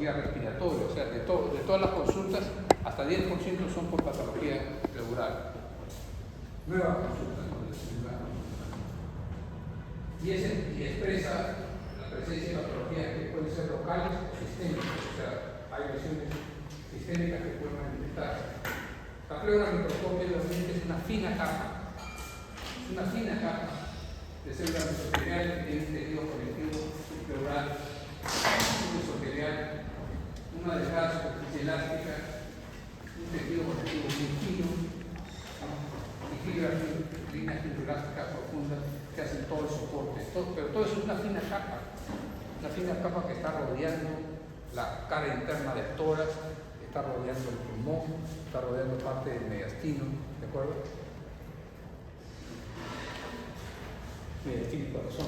patología respiratoria, o sea, de todas las consultas, hasta 10% son por patología pleural. Nueva consulta, ¿no? Y expresa la presencia de patologías que pueden ser locales o sistémicas, o sea, hay lesiones sistémicas que pueden manifestarse. La pleura microscópica es una fina capa, de células mesoteliales que tienen tejido conectivo subpleural, mesotelial, una delgada superficie elástica, un tejido conectivo muy fino, y fibras líneas fibrolásticas profundas que hacen todo el soporte. Pero todo eso es una fina capa que está rodeando la cara interna del tórax, está rodeando el pulmón, está rodeando parte del mediastino, ¿de acuerdo? Mediastino y corazón.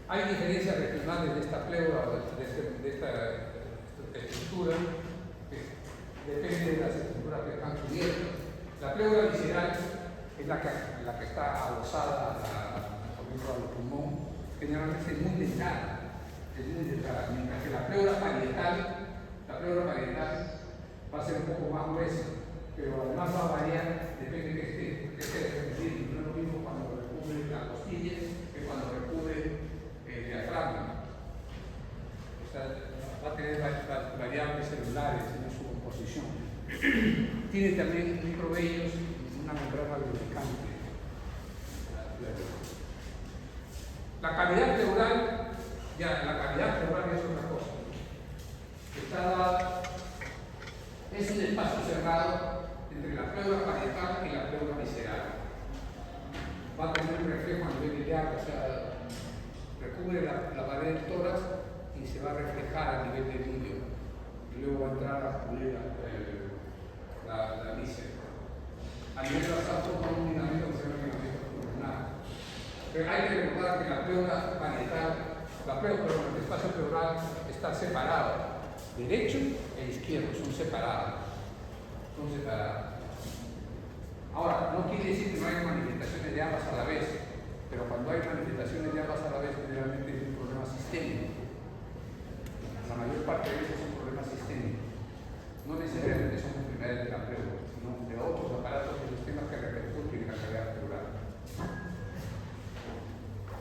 Hay diferencias regionales de esta pleura, de esta estructura, que depende de las estructuras que están cubiertas. La pleura visceral es la que está adosada por ejemplo, al pulmón, generalmente es muy delgada, mientras que la pleura parietal va a ser un poco más gruesa, pero además va a variar, depende de que esté decir, no es lo mismo cuando recubre la costilla que cuando recubre el diafragma. O sea, va a tener variables celulares en su composición. Tiene también microvellos, una membrana lubricante. La cavidad pleural es otra cosa. Está dada, es un espacio cerrado entre la pleura parietal y la pleura visceral. Va a tener un reflejo a nivel iliaco, o sea, recubre la pared del tórax y se va a reflejar a nivel del ilio. Y luego va a entrar a cubrir la víscera. A nivel basal forma un ligamento que se llama ligamento pulmonar. Pero hay que recordar que la pleura parietal, el espacio pleural está separado. Derecho e izquierdo son separados. Ahora, no quiere decir que no hay manifestaciones de ambas a la vez, pero cuando hay manifestaciones de ambas a la vez, generalmente es un problema sistémico. La mayor parte de ellos son problemas sistémicos. No necesariamente son enfermedades de la pleura, sino de otros aparatos y sistemas que repercuten en la cavidad pleural.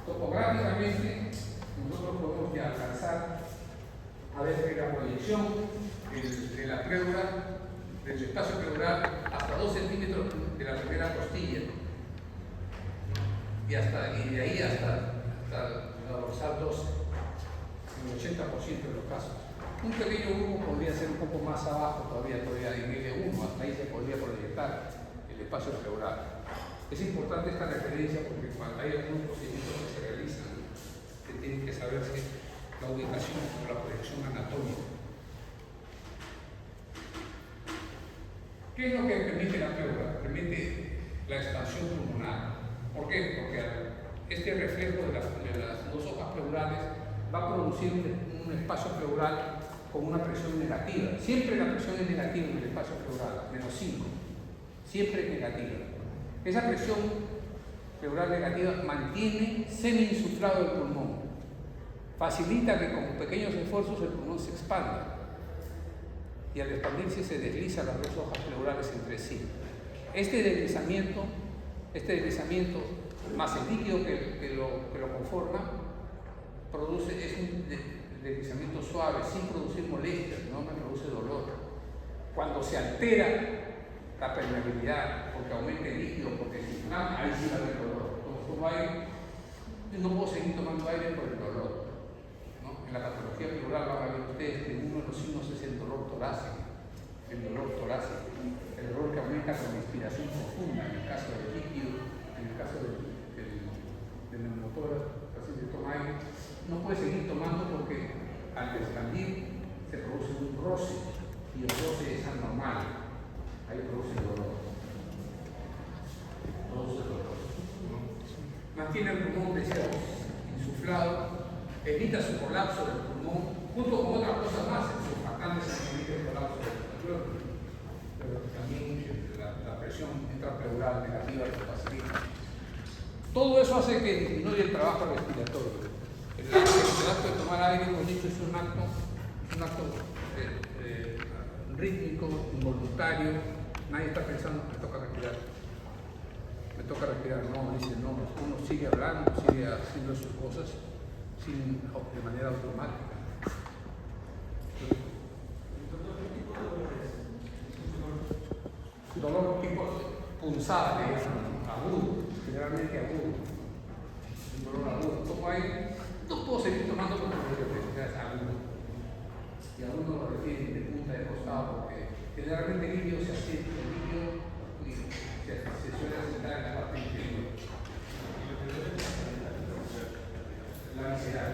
Topográficamente, nosotros podemos ya alcanzar a ver que la proyección de la pleura, del espacio pleural, hasta 2 centímetros de la primera costilla, y de ahí hasta la dorsal 12, en el 80% de los casos. Un pequeño grupo podría ser un poco más abajo todavía en L1, hasta ahí se podría proyectar el espacio pleural. Es importante esta referencia porque cuando hay algunos procedimientos que se realizan, se tiene que saberse la ubicación o la proyección anatómica. ¿Qué es lo que permite la pleura? Permite la expansión pulmonar. ¿Por qué? Porque este reflejo de las dos hojas pleurales va a producir un espacio pleural con una presión negativa. Siempre la presión es negativa en el espacio pleural, menos 5. Siempre es negativa. Esa presión pleural negativa mantiene semi-insuflado el pulmón. Facilita que con pequeños esfuerzos el pulmón se expanda. Y al expandirse se deslizan las dos hojas pleurales entre sí. Este deslizamiento más el líquido que lo conforma, es un deslizamiento suave, sin producir molestias, no me produce dolor. Cuando se altera la permeabilidad, porque aumenta el líquido, porque se inflama, ahí sí va a haber dolor. Entonces, como no puedo seguir tomando aire por el dolor. ¿No? En la patología pleural van a ver ustedes que uno de los signos es el dolor torácico. El dolor que aumenta con la inspiración profunda, en el caso del líquido, en el caso del neumotórax, el paciente toma aire, no puede seguir tomando porque al expandir se produce un roce y el roce es anormal. Ahí produce dolor. Mantiene el pulmón insuflado, evita su colapso del pulmón, junto con otras cosas más, surfactantes que evita el colapso del pulmón, pero también la presión intrapleural negativa lo facilita. Todo eso hace que disminuya el trabajo respiratorio. El acto de tomar aire, hemos dicho, es un acto rítmico, involuntario. Nadie está pensando, me toca respirar, no, dice, no, uno sigue hablando, sigue haciendo sus cosas de manera automática. Dolor tipo punzada, agudo, generalmente agudo, un dolor agudo. Tomo aire, no puedo seguir tomando porque es agudo. Y a uno lo refiere de punta de costado porque generalmente el líquido se asienta, se suele asentar en la parte inferior. La ansiedad.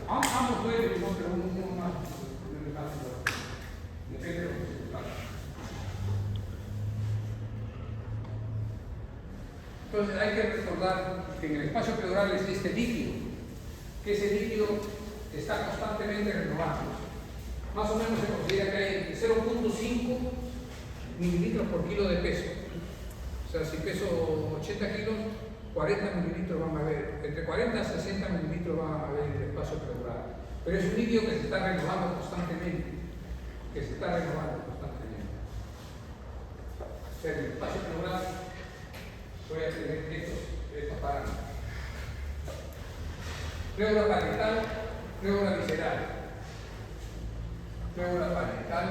Ambos duelen, pero uno más. Depende de lo que se pasa. Entonces hay que recordar que en el espacio pleural existe líquido, que ese líquido está constantemente renovando. Más o menos se considera que hay 0.5 mililitros por kilo de peso. O sea, si peso 80 kilos, 40 mililitros van a haber, entre 40 a 60 mililitros van a haber en el espacio pleural. Pero es un líquido que se está renovando constantemente. O sea, en el espacio pleural voy a tener estos parámetros. Pleura parietal, pleura visceral. Pleura parietal,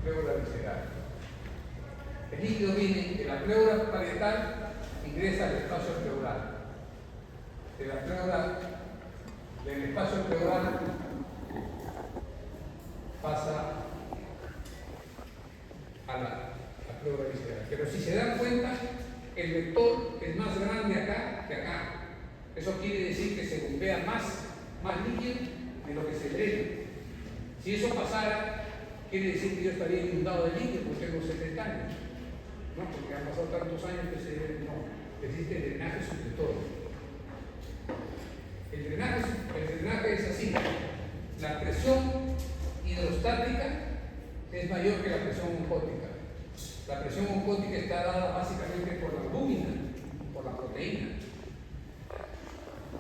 pleura visceral. El líquido viene de la pleura parietal, ingresa al espacio pleural. De la pleura, del espacio pleural, pasa a la pleura visceral. Pero si se dan cuenta, el vector es más grande acá que acá. Eso quiere decir que se bombea más líquido de lo que se drena. Si eso pasara, quiere decir que yo estaría inundado de líquido porque tengo 70 años. ¿No? Porque han pasado tantos años que existe el drenaje supletorio. El drenaje es así. La presión hidrostática es mayor que la presión oncótica. La presión oncótica está dada básicamente por la albúmina, por la proteína.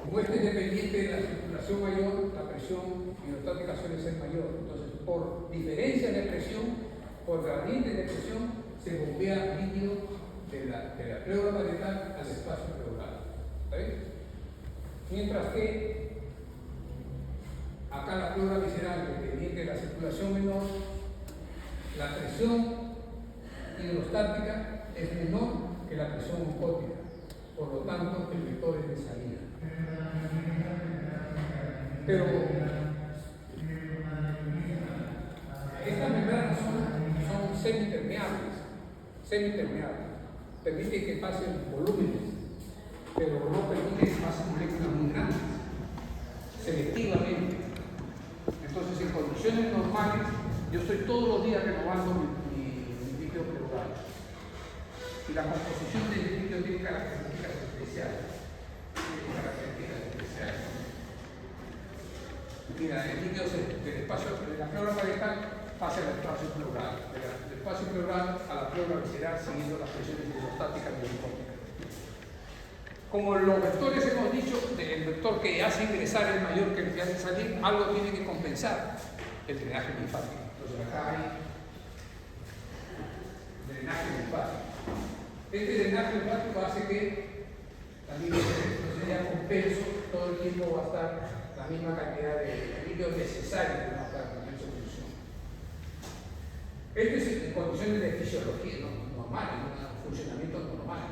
Como este es dependiente de la circulación mayor, la presión hidrostática suele ser mayor. Entonces, por diferencia de presión, por gradiente de presión, se bombea líquido de la pleura parietal al espacio pleural. ¿Sí? Mientras que acá la pleura visceral, dependiente de la circulación menor, la presión hidrostática es menor que la presión oncótica. Por lo tanto, el vector es de salida. Pero estas membranas son semipermeables. Permiten que pasen volúmenes, pero no permiten que pasen moléculas muy grandes, selectivamente. Entonces, en condiciones normales, yo estoy todos los días renovando mi líquido pleural. Y la composición del líquido tiene características especiales. Mira, el líquido del espacio de la pleura parietal pasa al espacio pleural, del espacio pleural a la pleura visceral siguiendo las presiones hidrostáticas y oncóticas. Como los vectores hemos dicho, el vector que hace ingresar es mayor que el que hace salir, algo tiene que compensar el drenaje linfático. Entonces acá hay drenaje linfático. Este drenaje linfático hace que también sería compenso, todo el tiempo va a estar la misma cantidad de líquido necesario que va a estar en su función. Esto es en condiciones de fisiología normal, en un funcionamiento normal.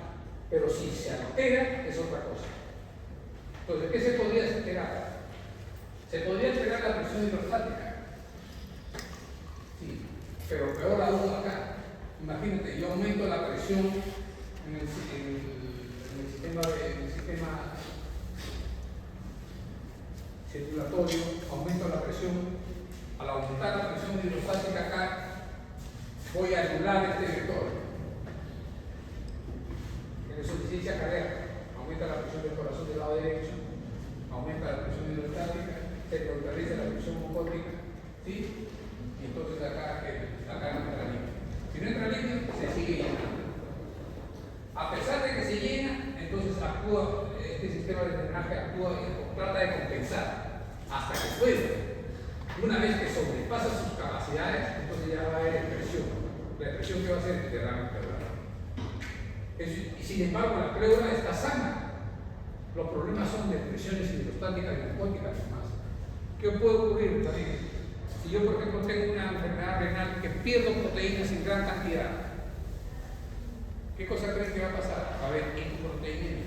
Pero si se altera, es otra cosa. Entonces, ¿qué se podría alterar? Se podría alterar la presión hidrostática. Sí, pero peor aún acá. Imagínate, yo aumento la presión en el sistema circulatorio, aumento la presión. Al aumentar la presión hidrostática acá, voy a anular este vector. En insuficiencia cardíaca, aumenta la presión del corazón del lado derecho, aumenta la presión hidrostática, se neutraliza la presión oncótica, ¿sí? Y entonces acá no entra líquido. Si no entra líquido, se sigue llenando. A pesar de que se llena, entonces actúa este sistema de drenaje actúa o trata de compensar hasta que puede. Una vez que sobrepasa sus capacidades, entonces ya va a haber expresión. La expresión que va a ser el derrame pleural. Y sin embargo, la pleura está sana. Los problemas son de presiones hidrostáticas y narcóticas además. ¿Qué puede ocurrir también? Si yo, por ejemplo, tengo una enfermedad renal que pierdo proteínas en gran cantidad, ¿qué cosa creen que va a pasar? Va a haber hipoproteinemia.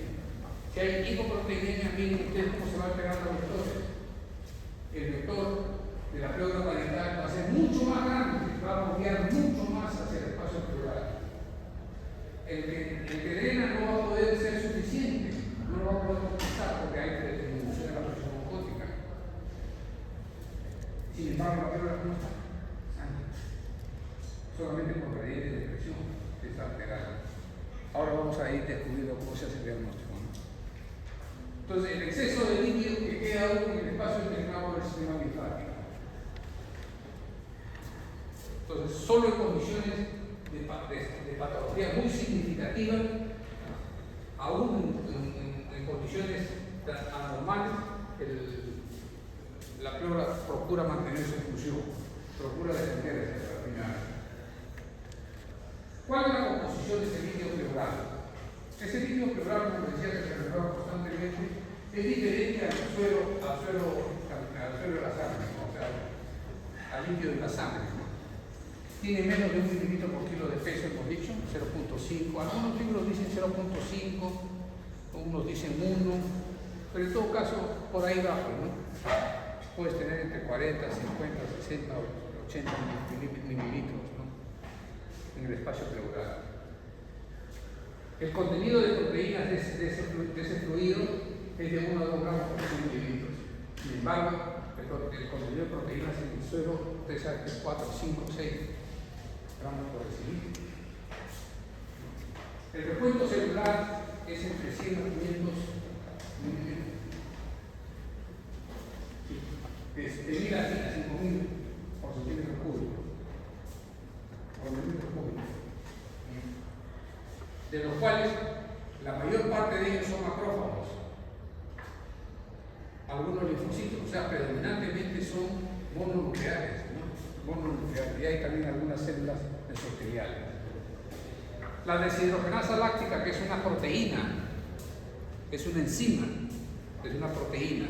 Si hay hipoproteinemia, miren ustedes cómo se va a pegar los vectores. El vector de la pleura parietal va a ser mucho más grande, va a bombear mucho más hacia el espacio pleural. El que drena no va a poder ser suficiente, no lo va a poder compensar porque hay disminución de la presión osmótica. Sin embargo, la pleura no está sana, solamente por gradientes de presión que está alterada. Ahora vamos a ir descubriendo cómo se hace el diagnóstico, ¿no? Entonces, el exceso de líquido que queda aún en el espacio internado del sistema linfático. Entonces, solo en condiciones de patología muy significativas, aún en condiciones anormales, la pleura procura mantener su función, procura defenderse de la primera. ¿Cuál es la composición de ese líquido pleural? Ese líquido pleural, como decía, que se renueva constantemente, es diferente al suelo de la sangre, ¿no? O sea, al líquido de la sangre, ¿no? Tiene menos de 1 mililitro por kilo de peso, hemos dicho, 0.5. Algunos libros dicen 0.5, unos dicen 1, pero en todo caso, por ahí bajo, ¿no? Puedes tener entre 40, 50, 60, 80 mililitros, ¿no? En el espacio pleural. El contenido de proteínas de ese fluido es de 1 a 2 gramos por 100 mililitros. Sin embargo, el contenido de proteínas en el suelo, ustedes saben que es 4, 5, 6 gramos por decilitro. El recuento celular es entre 100 a 500 mililitros. De 1000 a 5000 por centímetro cúbico. Por milímetro cúbico. De los cuales la mayor parte de ellos son macrófagos. Algunos linfocitos, o sea, predominantemente son mononucleares, ¿no? Mononucleares. Y hay también algunas células mesoteliales. La deshidrogenasa láctica, que es una proteína, es una enzima, es una proteína,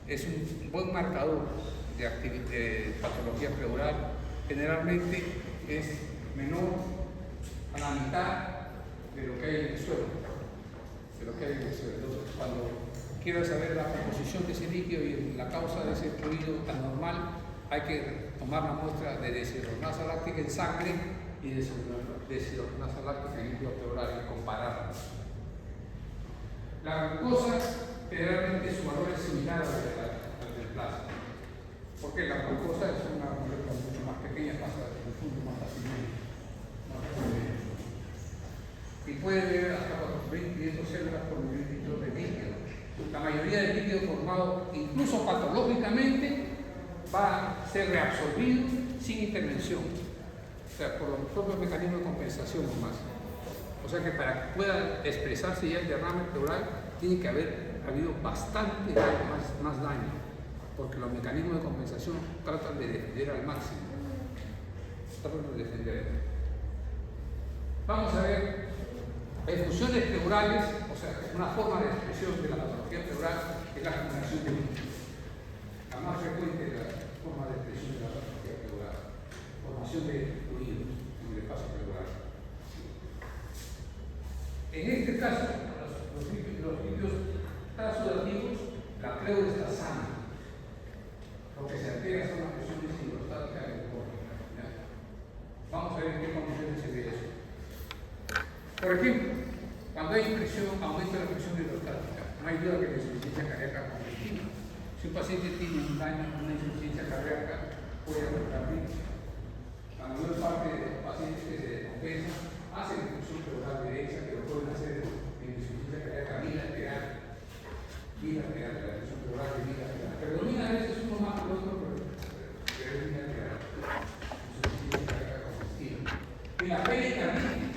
es un buen marcador de patología pleural. Generalmente es menor a la mitad de lo que hay en el suelo. Entonces, cuando quiero saber la composición de ese líquido y la causa de ese fluido anormal, hay que tomar la muestra de deshidrogenasa láctica en sangre y deshidrogenasa láctica en líquido pleural y compararlas. La glucosa, generalmente su valor es similar al del plasma, porque la glucosa es una molécula mucho más pequeña, pasa del fondo más fácilmente. Y puede ver hasta 4.500 células por mililitro de líquido. La mayoría del líquido formado, incluso patológicamente, va a ser reabsorbido sin intervención, o sea, por los propios mecanismos de compensación nomás. O sea que para que pueda expresarse ya el derrame pleural, tiene que haber habido bastante daño, más daño, porque los mecanismos de compensación tratan de defender al máximo. Vamos a ver efusiones pleurales, o sea, una forma de expresión de la patología pleural es la acumulación de líquido. La más frecuente es la forma de expresión de la patología pleural, formación de fluidos en el espacio pleural. En este caso, los líquidos transudativos, la pleura está sana. Lo que se altera son las presiones hidrostáticas y glucógicas. Vamos a ver en qué condiciones se ve eso. Por ejemplo, cuando hay presión, aumenta la presión hidrostática. No hay duda que la insuficiencia cardíaca continua. Si un paciente tiene un daño, una insuficiencia cardíaca, puede aumentar riesgo. La mayor parte de los pacientes que se descompensan hacen infusión pleural derecha, que lo pueden hacer en insuficiencia cardíaca bilateral. Bilateral, la infusión pleural de bilateral. Predomina a veces uno más que el otro, pero es bilateral. Insuficiencia cardíaca congestiva. En la pericarditis,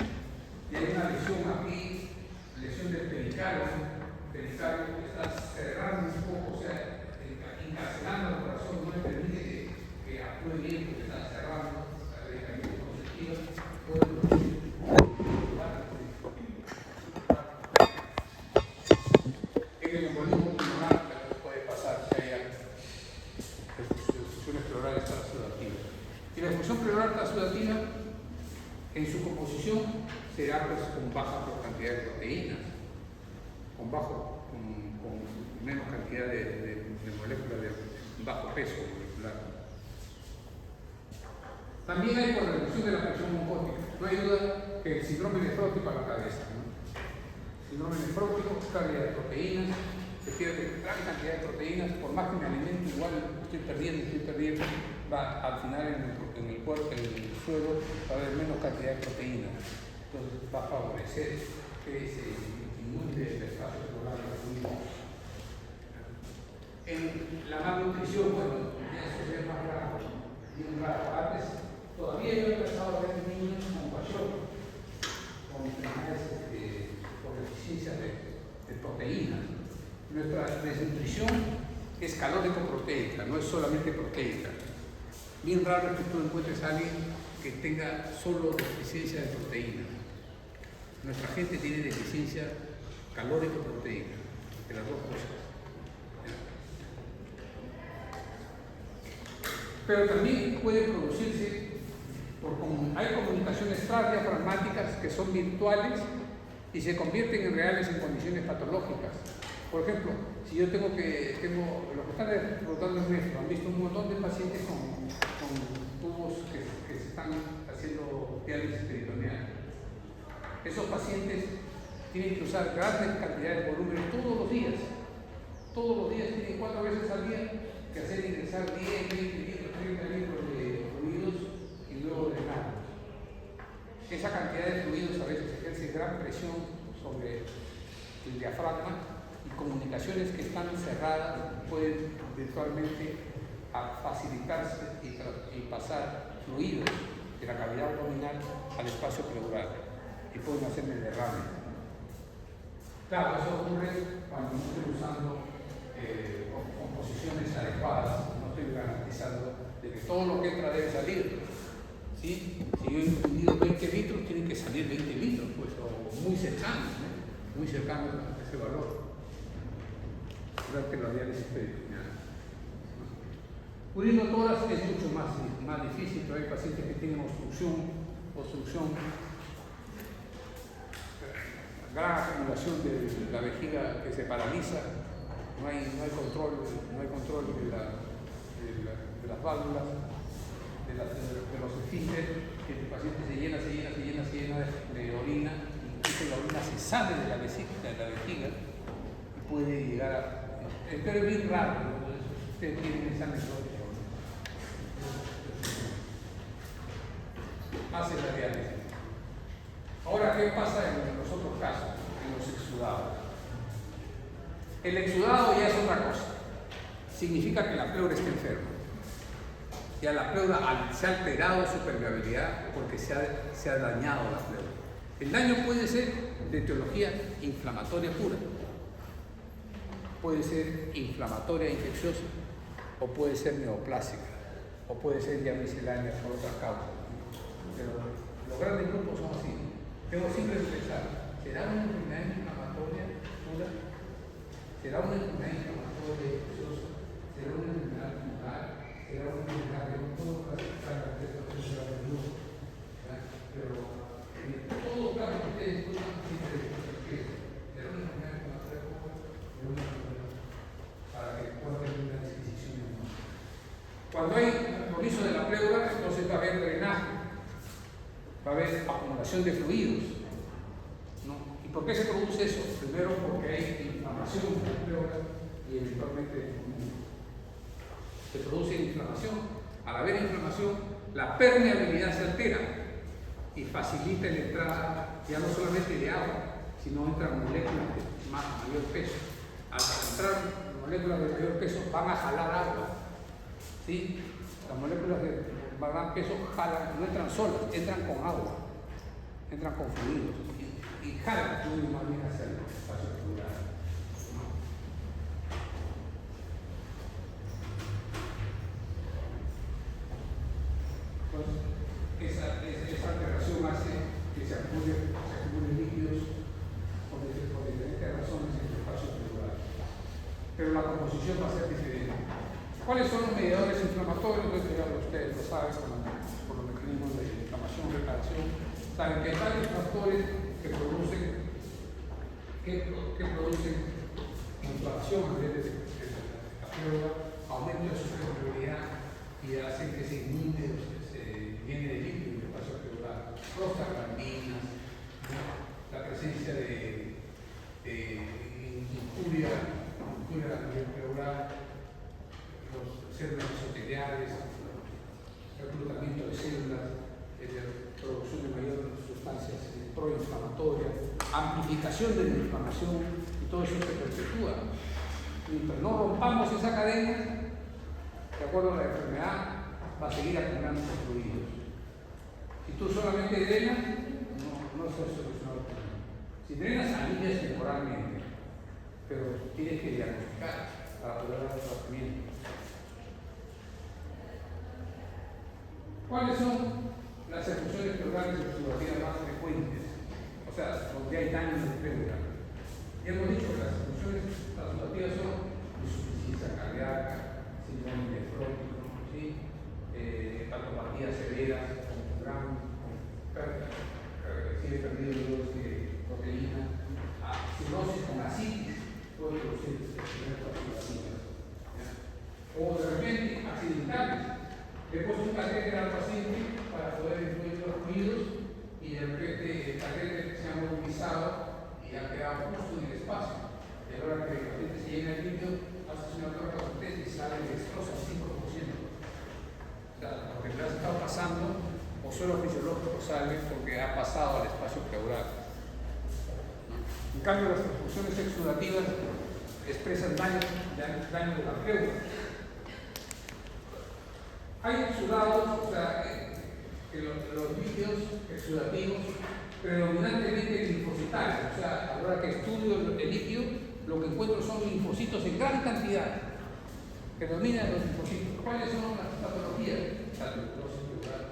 y hay una lesión aquí, lesión del pericardio que está cerrada. bajo peso molecular. También hay por reducción de la presión oncótica. No hay duda que el síndrome nefrótico a la cabeza, ¿no? Síndrome nefrótico, pérdida de proteínas, se pierde gran cantidad de proteínas, por más que me alimento igual estoy perdiendo, va al final en el cuerpo, en el suelo, va a haber menos cantidad de proteínas. Entonces va a favorecer que se inunde el espacio celular. En la malnutrición, bueno, ya se ve más raro, bien raro. Antes todavía yo he empezado a ver niños con kwashiorkor, con enfermedades por deficiencia de proteínas. Nuestra desnutrición es calórico-proteica, no es solamente proteica. Bien raro es que tú encuentres a alguien que tenga solo deficiencia de proteína. Nuestra gente tiene deficiencia calórico-proteica, de las dos cosas. Pero también puede producirse, hay comunicaciones transdiafragmáticas que son virtuales y se convierten en reales en condiciones patológicas. Por ejemplo, si yo tengo los que están explotando el nefro, han visto un montón de pacientes con tubos que se están haciendo diálisis peritoneal. Esos pacientes tienen que usar grandes cantidades de volumen todos los días. Todos los días tienen 4 veces al día que hacer ingresar 10, 20 litros, 30 litros de fluidos y luego drenarlos. Esa cantidad de fluidos a veces ejerce gran presión sobre el diafragma y comunicaciones que están cerradas pueden virtualmente facilitarse y pasar fluidos de la cavidad abdominal al espacio pleural y pueden hacerme derrame. Claro, eso ocurre cuando no estoy usando composiciones adecuadas, no estoy garantizando de que todo lo que entra debe salir. ¿Sí? Si yo he incluido 20 litros, tienen que salir 20 litros, pues, o muy cercanos, ¿no? Muy cercanos a ese valor. Durante la diálisis peritoneal. Urinotórax es mucho más difícil, pero hay pacientes que tienen obstrucción, gran acumulación de la vejiga que se paraliza, no hay control de las válvulas, de los esfínteres, que el paciente se llena de orina, incluso la orina se sale de la vejiga y puede llegar a... Pero es bien raro, ¿no? Ustedes tienen esa metodología. Hace la diálisis. Ahora, ¿qué pasa en los otros casos? En los exudados. El exudado ya es otra cosa. Significa que la pleura está enferma. Ya la pleura se ha alterado su permeabilidad porque se ha dañado la pleura. El daño puede ser de etiología inflamatoria pura, puede ser inflamatoria infecciosa, o puede ser neoplásica, o puede ser ya miscelánea por otras causas. Pero los grandes grupos son así. Tengo siempre que pensar, ¿será una enfermedad inflamatoria pura? ¿Será una enfermedad inflamatoria infecciosa? ¿Será una enfermedad tumoral? ¿Será una enfermedad que no puedo clasificar la prestación de la luz? Pero en todo caso que ustedes puedan siempre decir, ¿será una enfermedad inflamatoria pura? ¿Será una enfermedad para que pueda tener una disquisición? Cuando hay compromiso de la pleura, entonces va a haber drenaje, va a haber acumulación de fluidos, ¿no? ¿Y por qué se produce eso? Primero porque hay inflamación de la pleura y eventualmente se produce inflamación. Al haber inflamación, la permeabilidad se altera y facilita la entrada ya no solamente de agua, sino entran moléculas de mayor peso. Al entrar moléculas de mayor peso van a jalar agua, ¿sí? Las moléculas de gran peso jalan, no entran solas, entran con agua, entran con fluidos y jalan fluidos más bien hacia el espacio pleural. Entonces, esa alteración hace que se acumulen líquidos por diferentes razones en el espacio pleural. Pero la composición va a ser diferente. ¿Cuáles son los mediadores inflamatorios? Ustedes lo saben por los mecanismos de inflamación, reparación. Saben que hay varios factores que producen inflamación a nivel de la pleura, aumento de su pleural, los células mesoteliales, reclutamiento de células, producción de mayores sustancias proinflamatorias, amplificación de la inflamación, y todo eso se perpetúa. Mientras no rompamos esa cadena, de acuerdo a la enfermedad, va a seguir acumulando fluidos. Si tú solamente drenas, no se ha solucionado el problema. Si drenas, alivias temporalmente, pero tienes que diagnosticar para poder dar el tratamiento. ¿Cuáles son las effusiones pleurales exudativas más frecuentes? O sea, donde hay daño en el pleura. Ya hemos dicho que las effusiones exudativas son insuficiencia cardíaca, síndrome nefrótico, ¿sí? Hepatopatías severas, con perdido de proteína, cirrosis con ascitis, puede producir effusiones exudativas. O de repente, accidentales. Le he puesto un catéter al paciente para poder influir los fluidos y de repente el catéter se ha movilizado y ha quedado justo en el espacio. Y a la hora que el paciente se llena el líquido, hace una torta y sale de destroza 5%. O sea, lo que le ha estado pasando, o suelo fisiológico sale porque ha pasado al espacio pleural. En cambio, las perfusiones exudativas expresan daño de la pleura. Hay exudados, o sea, que los líquidos exudativos predominantemente linfocitarios, o sea, a la hora que estudio el líquido, lo que encuentro son linfocitos en gran cantidad, que dominan los linfocitos. ¿Cuáles son las patologías? La tuberculosis pleural.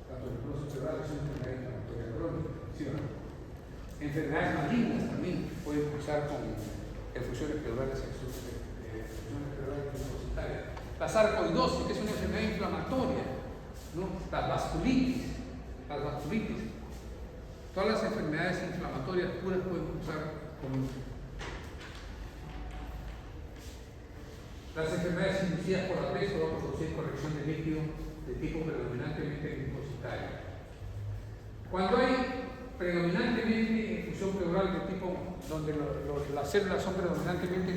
La tuberculosis pleural es una enfermedad inflamatoria crónica, ¿sí o no? Enfermedades malignas también pueden cursar con efusiones pleurales linfocitarias. La sarcoidosis, que es una enfermedad inflamatoria, ¿no? Las vasculitis. Todas las enfermedades inflamatorias puras pueden cursar con. Las enfermedades inducidas por la peste van a producir corrección de líquido de tipo predominantemente linfocitario. Cuando hay predominantemente efusión pleural de tipo donde las células son predominantemente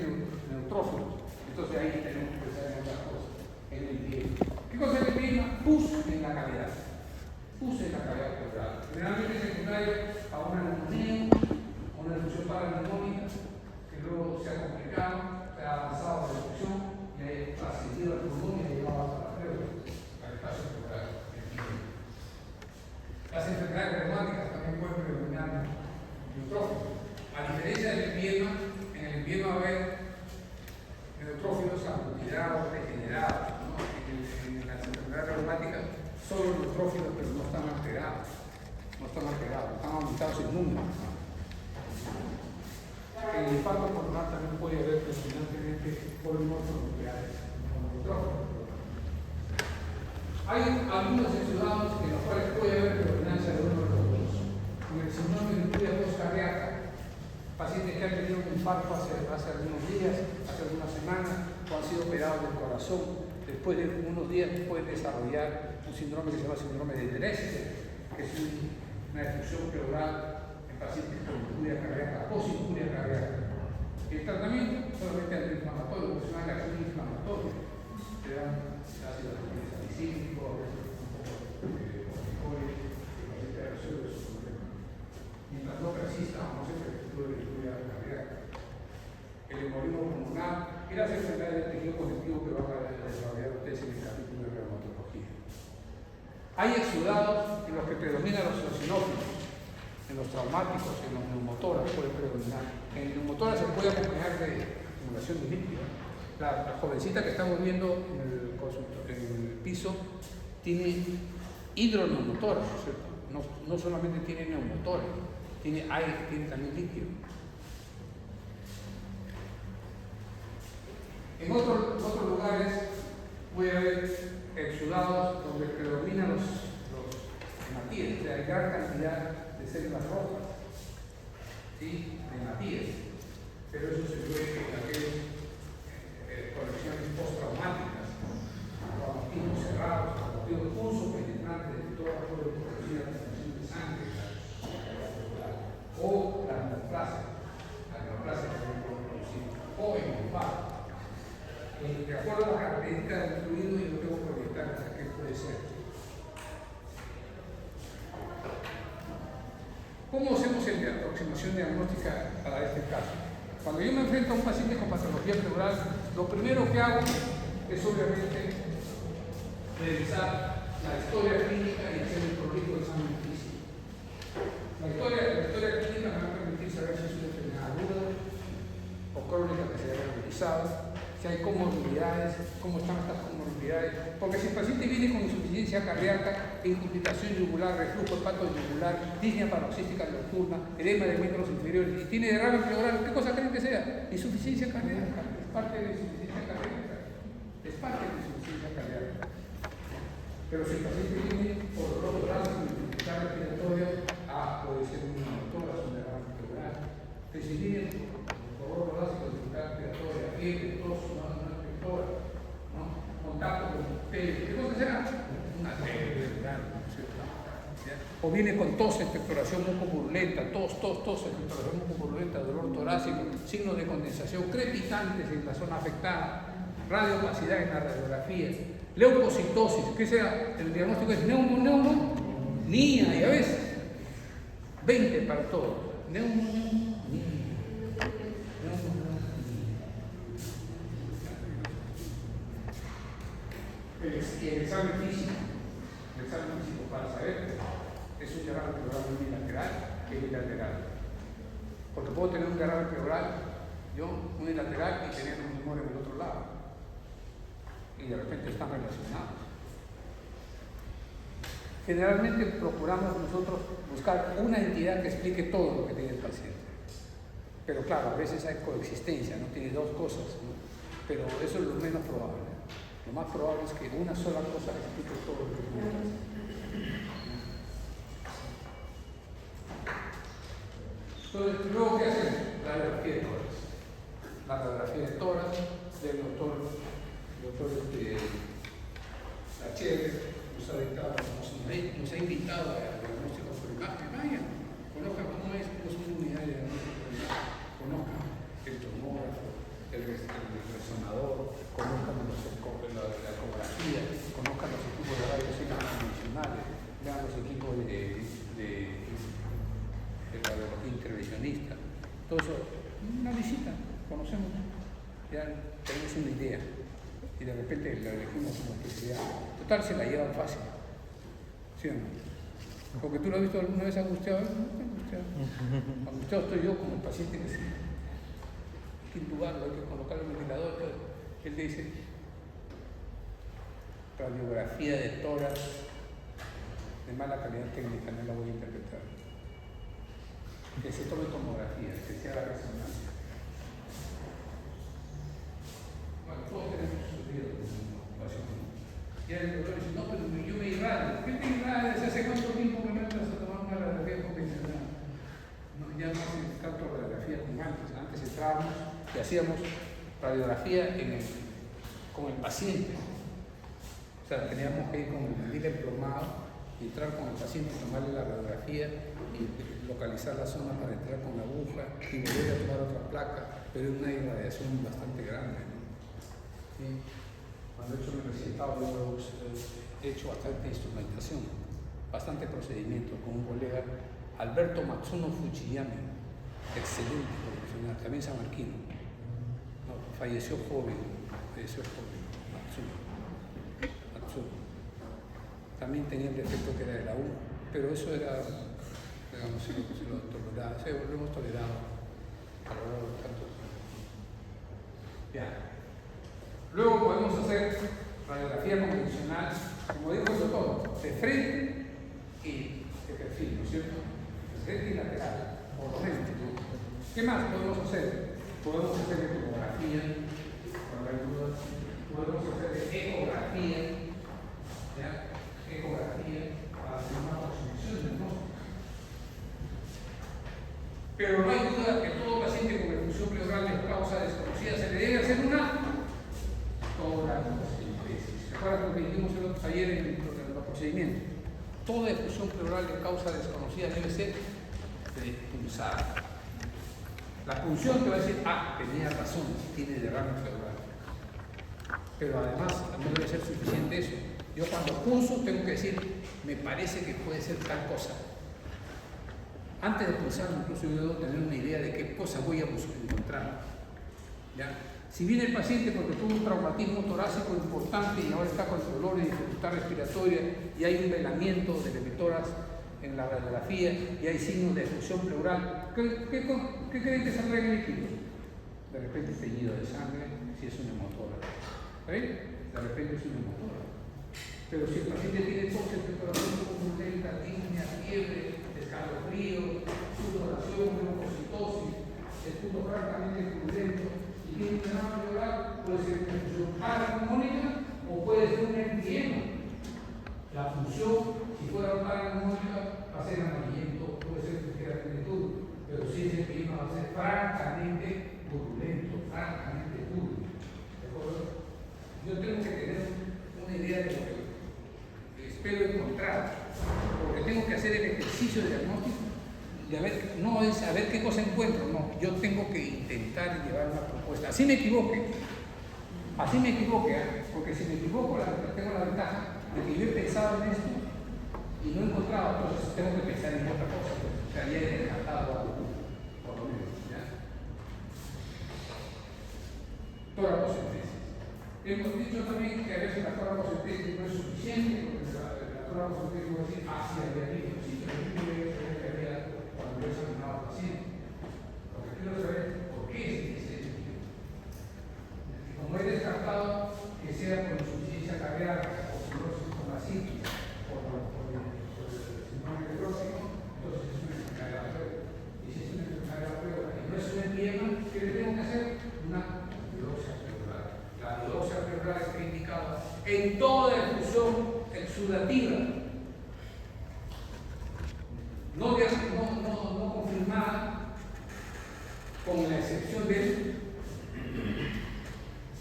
neutrófilos, entonces ahí tenemos que pensar en otra cosa, en el empiema. ¿Qué cosa es el empiema? Pus en la cavidad. Pus en la cavidad pleural. Generalmente es secundario a una neumonía, una efusión paraneumónica, que luego se ha complicado, se ha avanzado la efusión y ha ascendido al pulmón y ha llegado hasta la pleura, al espacio pleural. Las enfermedades reumáticas también pueden predominar neutrófilos. A diferencia del empiema, en el empiema va a haber neutrófilos aglutinados, degenerados, ¿no? En las enfermedades reumáticas solo neutrófilos, pero no están alterados. Están aumentados en número. En el infarto pulmonar también puede haber predominantemente polimorfos nucleares como neutrófilos. Hay algunos exudados en los cuales puede haber predominancia de uno de los dos. Con el síndrome de ictus postcardíaca, pacientes que han tenido un infarto hace algunos días, hace algunas semanas, o han sido operados del corazón, después de unos días pueden desarrollar un síndrome que se llama síndrome de Dressler, que es una efusión pleural en pacientes con injuria cardíaca, posinjuria cardíaca. El tratamiento solamente antiinflamatorio, porque es una reacción inflamatoria. Se dan ácido salicílico, a veces un poco de corticoides, que el paciente resuelve su problema. Mientras no persista o no se perpetúe la injuria cardíaca. El embolismo pulmonar y las enfermedades del tejido conectivo que van a desarrollar ustedes en el capítulo de reumatología. Hay exudados en los que predominan los eosinófilos, en los traumáticos, en los neumotoras pueden predominar. En el neumotora se puede acompañar de acumulación de líquido. La jovencita que estamos viendo en el piso tiene hidroneumotora, ¿no es cierto? No solamente tiene neumotora, tiene aire, tiene también líquido. En otros lugares puede haber exudados donde predominan los hematíes, o sea, hay gran cantidad de células rojas, ¿sí? De hematíes, pero eso se puede en aquellas conexiones postraumáticas, traumatismos cerrados, traumatismos pulso penetrantes de toda la forma de producir la transfusión de sangre, o la neoplasia también puede producir, o en lumbar. de acuerdo a las características del fluido, yo tengo que proyectar hasta qué puede ser. ¿Cómo hacemos la aproximación diagnóstica para este caso? Cuando yo me enfrento a un paciente con patología pleural, lo primero que hago es obviamente revisar la historia clínica y hacer el prolijo examen físico. La historia clínica me va a permitir saber si es una enfermedad aguda o crónica que se haya agudizado, si hay comorbilidades, cómo están estas comorbilidades, porque si el paciente viene con insuficiencia cardíaca, incompletación yugular, reflujo hepato yugular, disnea paroxística nocturna, edema de miembros inferiores y tiene derrame pleural, ¿qué cosa creen que sea? Insuficiencia cardíaca, es parte de la insuficiencia cardíaca, es parte de la insuficiencia cardíaca. Pero si el paciente viene por dolor torácico y dificultad respiratoria, puede ser una tórax, un derrame pleural. Que si viene por dolor torácico y dificultad respiratoria, fiebre, tos, una pectora, ¿no? Contacto con el pelo, ¿qué cosa será? Una fiebre pleural, ¿no es cierto? O viene con tos, expectoración mucoburulenta, tos, expectoración mucoburulenta, dolor torácico, signos de condensación, crepitantes en la zona afectada, radiopacidad en la radiografía, leucocitosis, ¿qué sea? El diagnóstico es neumonía, ya ves, 20 para todos, neumonía. Y el examen físico para saber es un derrame pleural unilateral que bilateral. Porque puedo tener un derrame pleural unilateral y tener un tumor en el otro lado. Y de repente están relacionados. Generalmente procuramos nosotros buscar una entidad que explique todo lo que tiene el paciente. Pero claro, a veces hay coexistencia, no tiene dos cosas, ¿no? Pero eso es lo menos probable. Lo más probable es que una sola cosa explique todo lo que tiene el paciente. Entonces, luego, ¿qué hacemos? La radiografía de tórax. La radiografía de tórax del doctor Lacher nos ha invitado a diagnóstico por imagen. Vayan, conozcan cómo es una unidad de diagnóstico por imagen, conozcan el tomógrafo, el resonador, conozcan la ecografía, conozcan los equipos de rayos X convencionales, vean los equipos de radiología intervencionista. Todo eso, una visita, conocemos, ya tenemos una idea. Y de repente la elegimos como especialidad. Total, se la llevan fácil. ¿Sí o no? Porque tú lo has visto alguna vez angustiado. No estoy angustiado. Angustiado estoy yo como el paciente que sí. Hay que intubarlo, hay que colocar el ventilador. Él dice: radiografía de tórax de mala calidad técnica, no la voy a interpretar. Que se tome tomografía, que se haga resonancia. Bueno, todos tenemos sus días de ocupación. Y el doctor dice: no, pero yo me irradio. ¿Qué te irradias? ¿Hace cuánto tiempo me metes a tomar una radiografía convencional? No, ya no hace tanto radiografía como antes. Antes entrábamos y hacíamos radiografía con el paciente. O sea, teníamos que ir con el mandil emplomado, entrar con el paciente, tomarle la radiografía y localizar la zona para entrar con la aguja y volver a tomar otra placa, pero es una irradiación bastante grande, ¿no? ¿Sí? Cuando he hecho mi recetado, yo he hecho bastante instrumentación, bastante procedimiento con un colega, Alberto Matsuno Fujiyama, excelente profesional, también sanmarquino. No, falleció joven, Matsuno. También tenía el defecto que era de la U, pero eso era, digamos, se lo toleraba, lo hemos tolerado a lo largo de tantos años. Ya. Luego podemos hacer radiografía convencional, como dijo el doctor, de frente y de perfil, ¿no es cierto? De frente y lateral, por lo menos, ¿no? ¿Qué más podemos hacer? Podemos hacer ecografía, cuando hay dudas, podemos hacer ecografía, ¿ya? Ecografía para hacer una aproximación del diagnóstico. Pero no hay duda que todo paciente con perfusión pleural de causa desconocida se le debe hacer una toracocentesis. ¿Se acuerdan lo que dijimos ayer en el procedimiento? Toda effusión pleural de causa desconocida debe ser punzada. La punción te va a decir: tenía razón, tiene derrame pleural. pero además no debe ser suficiente eso. Yo cuando pulso tengo que decir, me parece que puede ser tal cosa. Antes de pulsar, incluso yo debo tener una idea de qué cosa voy a encontrar. ¿Ya? Si viene el paciente porque tuvo un traumatismo torácico importante y ahora está con dolor y dificultad respiratoria y hay un velamiento del hemitórax en la radiografía y hay signos de effusión pleural, ¿qué creen que saldrá en el líquido? De repente teñido de sangre, si es un hemotórax. De repente es un hemotórax. Pero si el paciente tiene tos, temperatura turbulenta, disnea, fiebre, escalofrío, sudoración, leucocitosis, es punto francamente purulento y tiene una edema pleural, puede ser una función paraneumónica o puede ser un empiema. La función, si fuera paraneumónica, va a ser amarillento, puede ser ligeramente duro, pero si ese empiema va a ser francamente purulento, francamente duro. ¿De acuerdo? Yo tengo que tener una idea de lo que espero encontrar, porque tengo que hacer el ejercicio de diagnóstico y a ver, no es a ver qué cosa encuentro, no, yo tengo que intentar llevar una propuesta. Así me equivoque, porque si me equivoco tengo la ventaja de que yo he pensado en esto y no he encontrado, entonces tengo que pensar en otra cosa, pues. O sea, ya he descartado algo, por lo menos, ¿ya? Toracocentesis. Hemos dicho también que a veces la toracocentesis no es suficiente, porque la toracocentesis va a decir hacia el diagnóstico, si yo cuando yo he examinado al paciente. Lo que quiero saber es por qué es ese sentido. Como he descartado que sea por insuficiencia cardíaca o cirrosis torácica por el síndrome necrótico, entonces es una enfermedad de la prueba. Y si es una enfermedad de la prueba y no es un empiema, ¿qué le tengo que hacer? Una biopsia pleural. La biopsia pleural está indicada en toda efusión exudativa. No confirmada, con la excepción de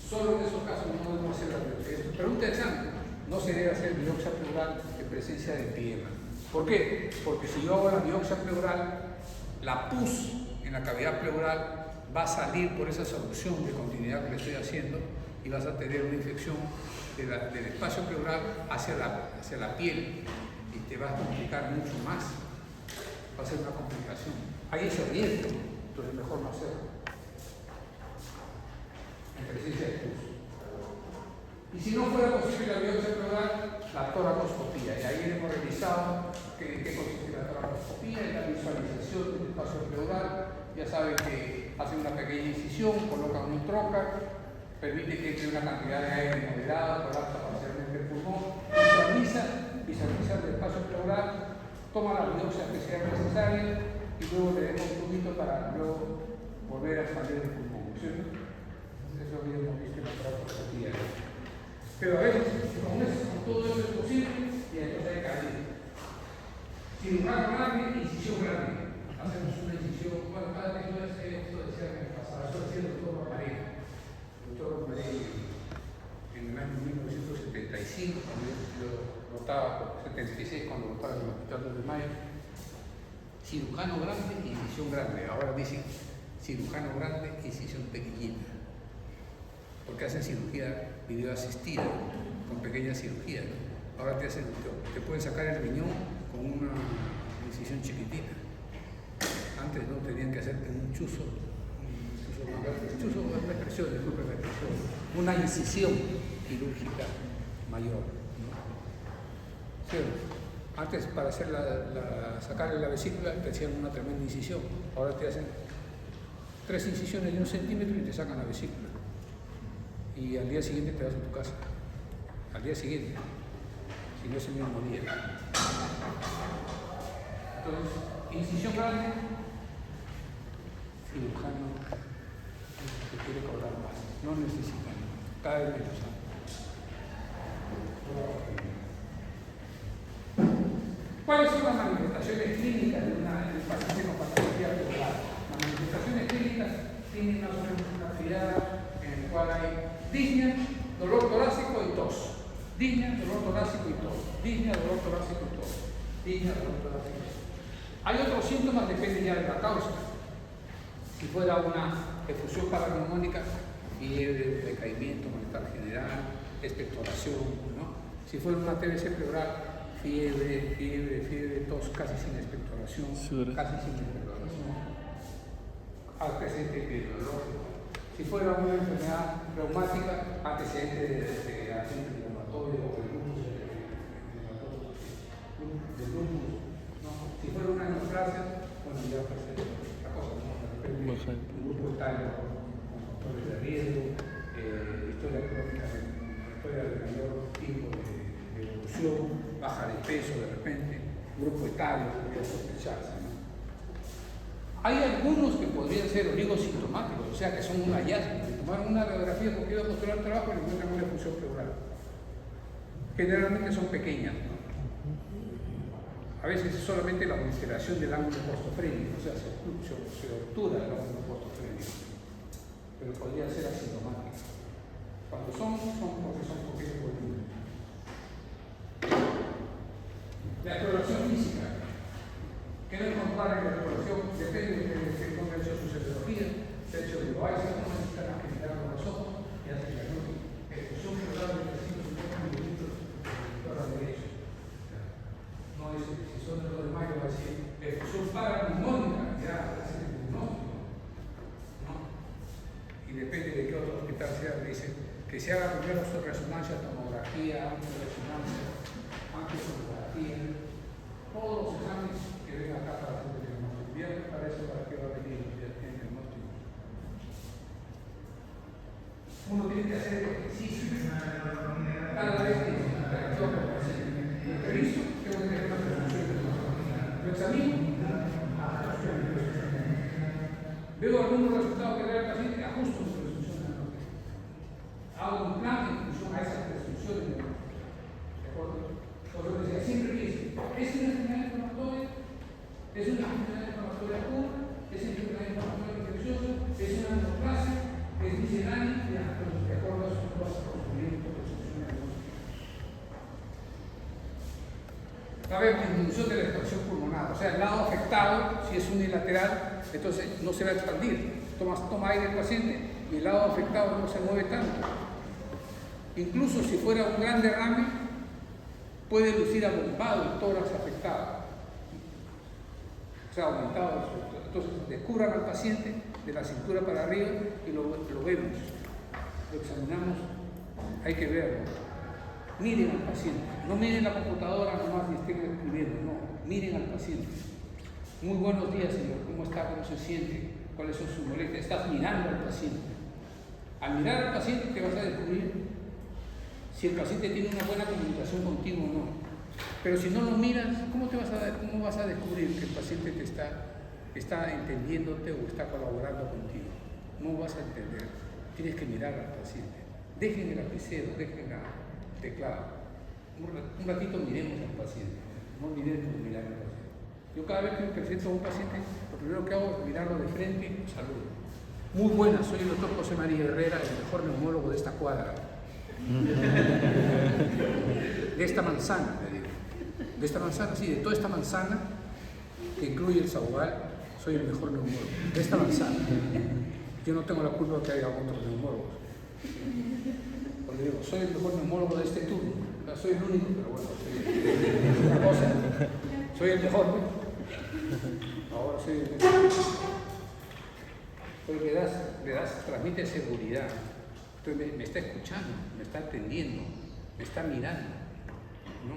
solo en esos casos no debemos hacer la biopsia. Pregunta de examen, no se debe hacer biopsia pleural en presencia de empiema. ¿Por qué? Porque si yo hago la biopsia pleural, la pus en la cavidad pleural va a salir por esa solución de continuidad que le estoy haciendo y vas a tener una infección del espacio pleural hacia la piel y te va a complicar mucho más. Va a ser una complicación. Hay ese riesgo, entonces mejor no hacerlo. En presencia de pus. Y si no fuera posible la biopsia pleural, la toracoscopía. Y ahí hemos revisado qué consiste la toracoscopía, en la visualización del espacio pleural. Ya saben que hacen una pequeña incisión, colocan un trocar, permite que entre una cantidad de aire moderada, colapsa parcialmente el pulmón, visualiza el espacio pleural, toma la biopsia que sea necesaria y luego le demos un tubito para luego volver a expandir el pulmón. ¿Cierto? Eso habíamos visto en la toracoscopía. Pero a veces, con todo eso es posible y entonces hay que abrir. Cirujano grande, incisión grande. Hacemos una incisión. Bueno, cada vez no es esto decía que me pasaba. Eso decía el doctor Romaré. El doctor Romaré en el año 1975, cuando yo votaba, 76, cuando votaba en el Hospital de Mayo. Cirujano grande, incisión grande. Ahora dicen cirujano grande, incisión pequeñita. Porque hacen cirugía videoasistida, con pequeñas cirugías, ¿no? Ahora te pueden sacar el riñón con una incisión chiquitita. Antes no tenían que hacerte un chuzo, una incisión quirúrgica mayor, ¿no? ¿Sí? Antes para hacer sacarle la vesícula te hacían una tremenda incisión, ahora te hacen 3 incisiones de 1 centímetro y te sacan la vesícula. Y al día siguiente te vas a tu casa. Al día siguiente, si no es el mismo día. Entonces, incisión grande, cirujano que quiere cobrar más. No necesitan, cada vez menos. ¿Cuáles son las manifestaciones clínicas de un paciente con patología pleural? Las manifestaciones clínicas tienen una actividad en la cual hay disnea, dolor torácico y tos. Disnea, dolor torácico y tos. Disnea, dolor torácico y tos. Disnea, dolor torácico y tos. Hay otros síntomas, depende ya de la causa. Si fuera una efusión paraneumónica, fiebre, decaimiento, malestar general, expectoración, ¿no? Si fuera una TBC pleural, fiebre, tos casi sin expectoración, casi sin expectoración, antecedente epidemiológico. Si fuera una enfermedad reumática, antecedente de degeneración inflamatoria o de lupus, ¿no? Si fuera una neoplasia, bueno, ya pasé otra cosa, ¿no? De repente, un grupo etario con factores de riesgo, historia crónica, historia de mayor tipo de evolución, baja de peso de repente, grupo etario, podría sospecharse, ¿no? Hay algunos que podrían ser oligosintomáticos, o sea que son un hallazgo. Si tomaron una radiografía porque iba a postular trabajo y le encuentran una efusión pleural. Generalmente son pequeñas, ¿no? A veces es solamente la ulceración del ángulo postofrénico, o sea, se obtura el ángulo postofrénico, pero podría ser asintomática. Cuando son porque son poquitos volúmenes. La exploración física. ¿Qué no encontrar en la exploración? Depende de cómo ha hecho su serología, se ha hecho de Loaiza, no necesitan agilizar los ojos y hace diagnóstico. Efusión pleural de 350 mililitros de la derecha. No es, si son de los de mayo, va a decir efusión paraneumónica, ya hace el diagnóstico, ¿no? Y depende de qué otro hospital sea, le dicen que se haga primero su resonancia, tomografía, resonancia, angiosonografía, todos los exámenes que ven acá para hacer el diagnóstico. Bien, para eso, para qué va a venir el diagnóstico. Uno tiene que hacer ejercicio cada vez que interactúa con el paciente. Lo previsto, tengo que tener una presunción de lo examino. Veo algunos resultados que da el paciente, ajusto su presunción de diagnóstico. Hago un plan en función a esas presunciones. ¿De acuerdo? Por lo que decía, siempre pienso, ¿es una enfermedad inflamatoria? ¿Es una enfermedad inflamatoria pura? ¿Es una enfermedad inflamatoria infecciosa? ¿Es una neoplasia? ¿Es miscelánea? De acuerdo a sus conocimientos, va a haber disminución de la expansión pulmonar, o sea, el lado afectado, si es unilateral, entonces no se va a expandir. Toma aire el paciente y el lado afectado no se mueve tanto. Incluso si fuera un gran derrame, puede lucir abombado el tórax afectado, o sea, aumentado el suelo. Entonces, descubran al paciente de la cintura para arriba y lo vemos, lo examinamos, hay que verlo. Miren al paciente, no miren la computadora nomás y estén escribiendo, no, miren al paciente. Muy buenos días, señor, ¿cómo está? ¿Cómo se siente? ¿Cuáles son sus molestias? Estás mirando al paciente. Al mirar al paciente te vas a descubrir si el paciente tiene una buena comunicación contigo o no. Pero si no lo miras, ¿cómo vas a descubrir que el paciente te está entendiéndote o está colaborando contigo? No vas a entender. Tienes que mirar al paciente. Dejen el lapicero, dejen el teclado. Un ratito miremos al paciente. No olvidemos mirar al paciente. Yo cada vez que me presento a un paciente, lo primero que hago es mirarlo de frente y saludo. Muy buenas, soy el doctor José María Herrera, el mejor neumólogo de esta cuadra. De esta manzana, le digo. De esta manzana, sí, de toda esta manzana, que incluye el Sahual, soy el mejor neumólogo. De esta manzana. Yo no tengo la culpa de que haya otros neumólogos. Porque digo, soy el mejor neumólogo de este turno. No soy el único, pero bueno, soy una cosa. Soy el mejor, ¿no? Ahora soy el mejor. Porque transmite seguridad. Entonces me está escuchando, me está atendiendo, me está mirando, ¿no?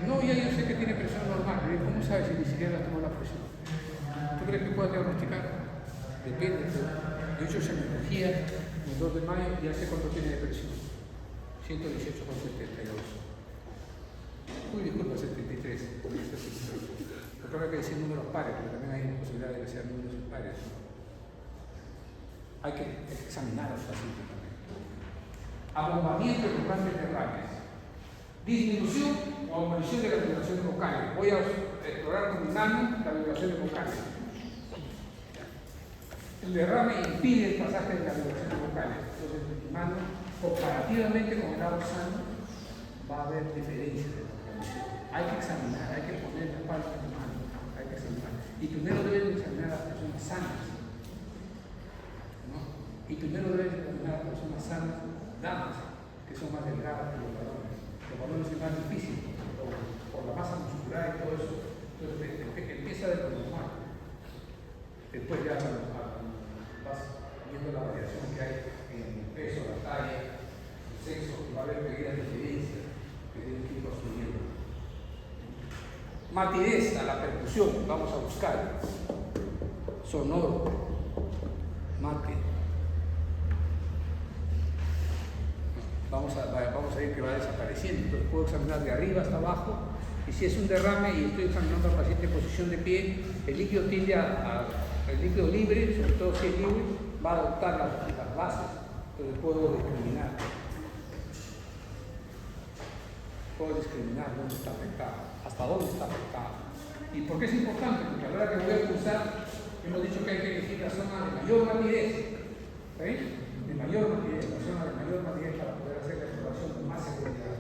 No, ya yo sé que tiene presión normal, pero ¿cómo sabes si ni siquiera tomó la presión? ¿Tú crees que pueda diagnosticar? Depende. Yo he hecho semología el 2 de mayo y ya sé cuánto tiene de presión. 118,72. Uy, disculpa, 73. Yo creo que hay que decir números pares, pero también hay posibilidad de que sean números impares. Hay que examinar al paciente también. Abombamiento de grandes derrames. Disminución o abolición de las vibraciones vocales. Voy a explorar con mi mano las vibraciones vocales. El derrame impide el pasaje de las vibraciones vocales. Entonces, mi mano, comparativamente con el lado sano, va a haber diferencias. Hay que examinar, hay que poner la palma de la mano, hay que examinar. Y primero deben examinar a las personas sanas. Y primero deben examinar determinadas personas sanas, damas, que son más delgadas que los varones. Los varones es más difícil, por la masa muscular y todo eso. Entonces empieza de lo normal. Después ya vas viendo la variación que hay en el peso, la talla, el sexo, y va a haber pequeñas diferencias que tienes que ir construyendo. Matidez a la percusión, vamos a buscar. Sonoro, mate. Vamos a ver que va desapareciendo. Entonces puedo examinar de arriba hasta abajo. Y si es un derrame y estoy examinando al paciente en posición de pie, el líquido tiende el líquido libre, sobre todo si es libre, va a adoptar las bases. Entonces puedo discriminar. Puedo discriminar dónde está afectado, hasta dónde está afectado. ¿Y por qué es importante? Porque a la hora que voy a pulsar, hemos dicho que hay que elegir la zona de mayor matidez. ¿Sí? De mayor matidez, la zona de mayor matidez para poder hacer la exploración con más seguridad.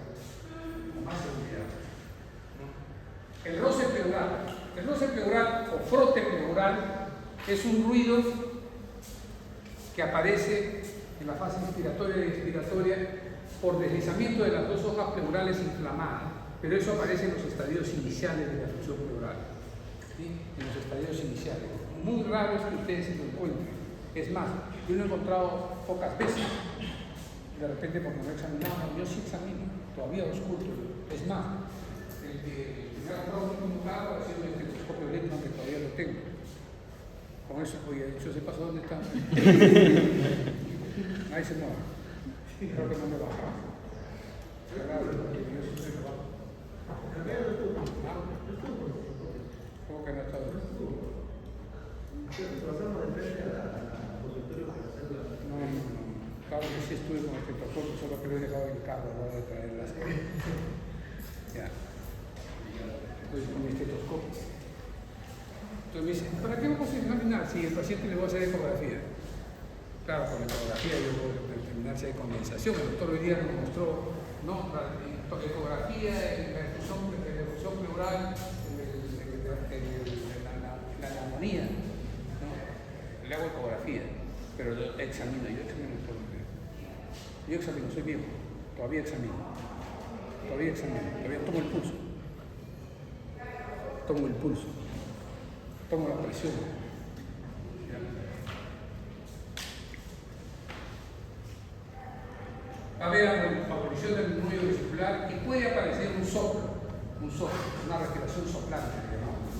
Con más seguridad. El roce pleural. El roce pleural o frote pleural es un ruido que aparece en la fase inspiratoria y expiratoria por deslizamiento de las dos hojas pleurales inflamadas, pero eso aparece en los estadios iniciales de la función pleural. ¿Sí? En los estadios iniciales. Muy raro es que ustedes lo encuentren. Es más, yo lo he encontrado pocas veces. De repente, porque no he examinado, yo sí examino, todavía lo oculto. Es más, el que me ha comprado un computador ha sido el estetoscopio Lehmann, que todavía lo tengo. Con eso, oye, dicho se pasó, ¿dónde está? Ahí se mueve. Creo que no me baja. ¿Cómo que no está? No. Claro que sí estuve con el estetoscopio, solo que lo he dejado en el carro, voy a traer las cosas. Ya. Entonces, con mi estetoscopio. Entonces me dice, ¿para qué vamos a examinar si el paciente le va a hacer ecografía? Claro, con la ecografía yo voy a determinar si hay condensación. El doctor hoy día nos mostró, ¿no? La ecografía, la efusión pleural, la neumonía, ¿no? Le hago ecografía, pero yo examino todo. Yo examino, soy viejo, todavía examino, todavía tomo el pulso, tomo la presión. Va a haber aparición del neumonio vesicular y puede aparecer un soplo, una respiración soplante, digamos,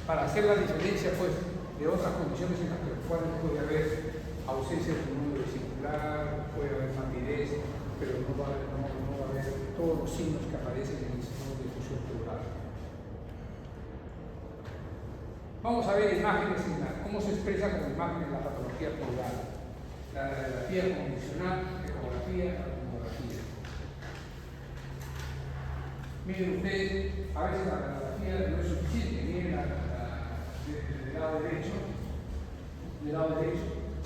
para hacer la diferencia pues, de otras condiciones en las cuales puede haber ausencia del neumonio vesicular, puede haber matidez, pero no va a haber todos los signos que aparecen en el sistema de difusión pleural. Vamos a ver imágenes, cómo se expresa como imagen en la patología pleural. La radiografía convencional, ecografía, tomografía. Miren ustedes, a veces la radiografía no es suficiente. Miren del lado derecho,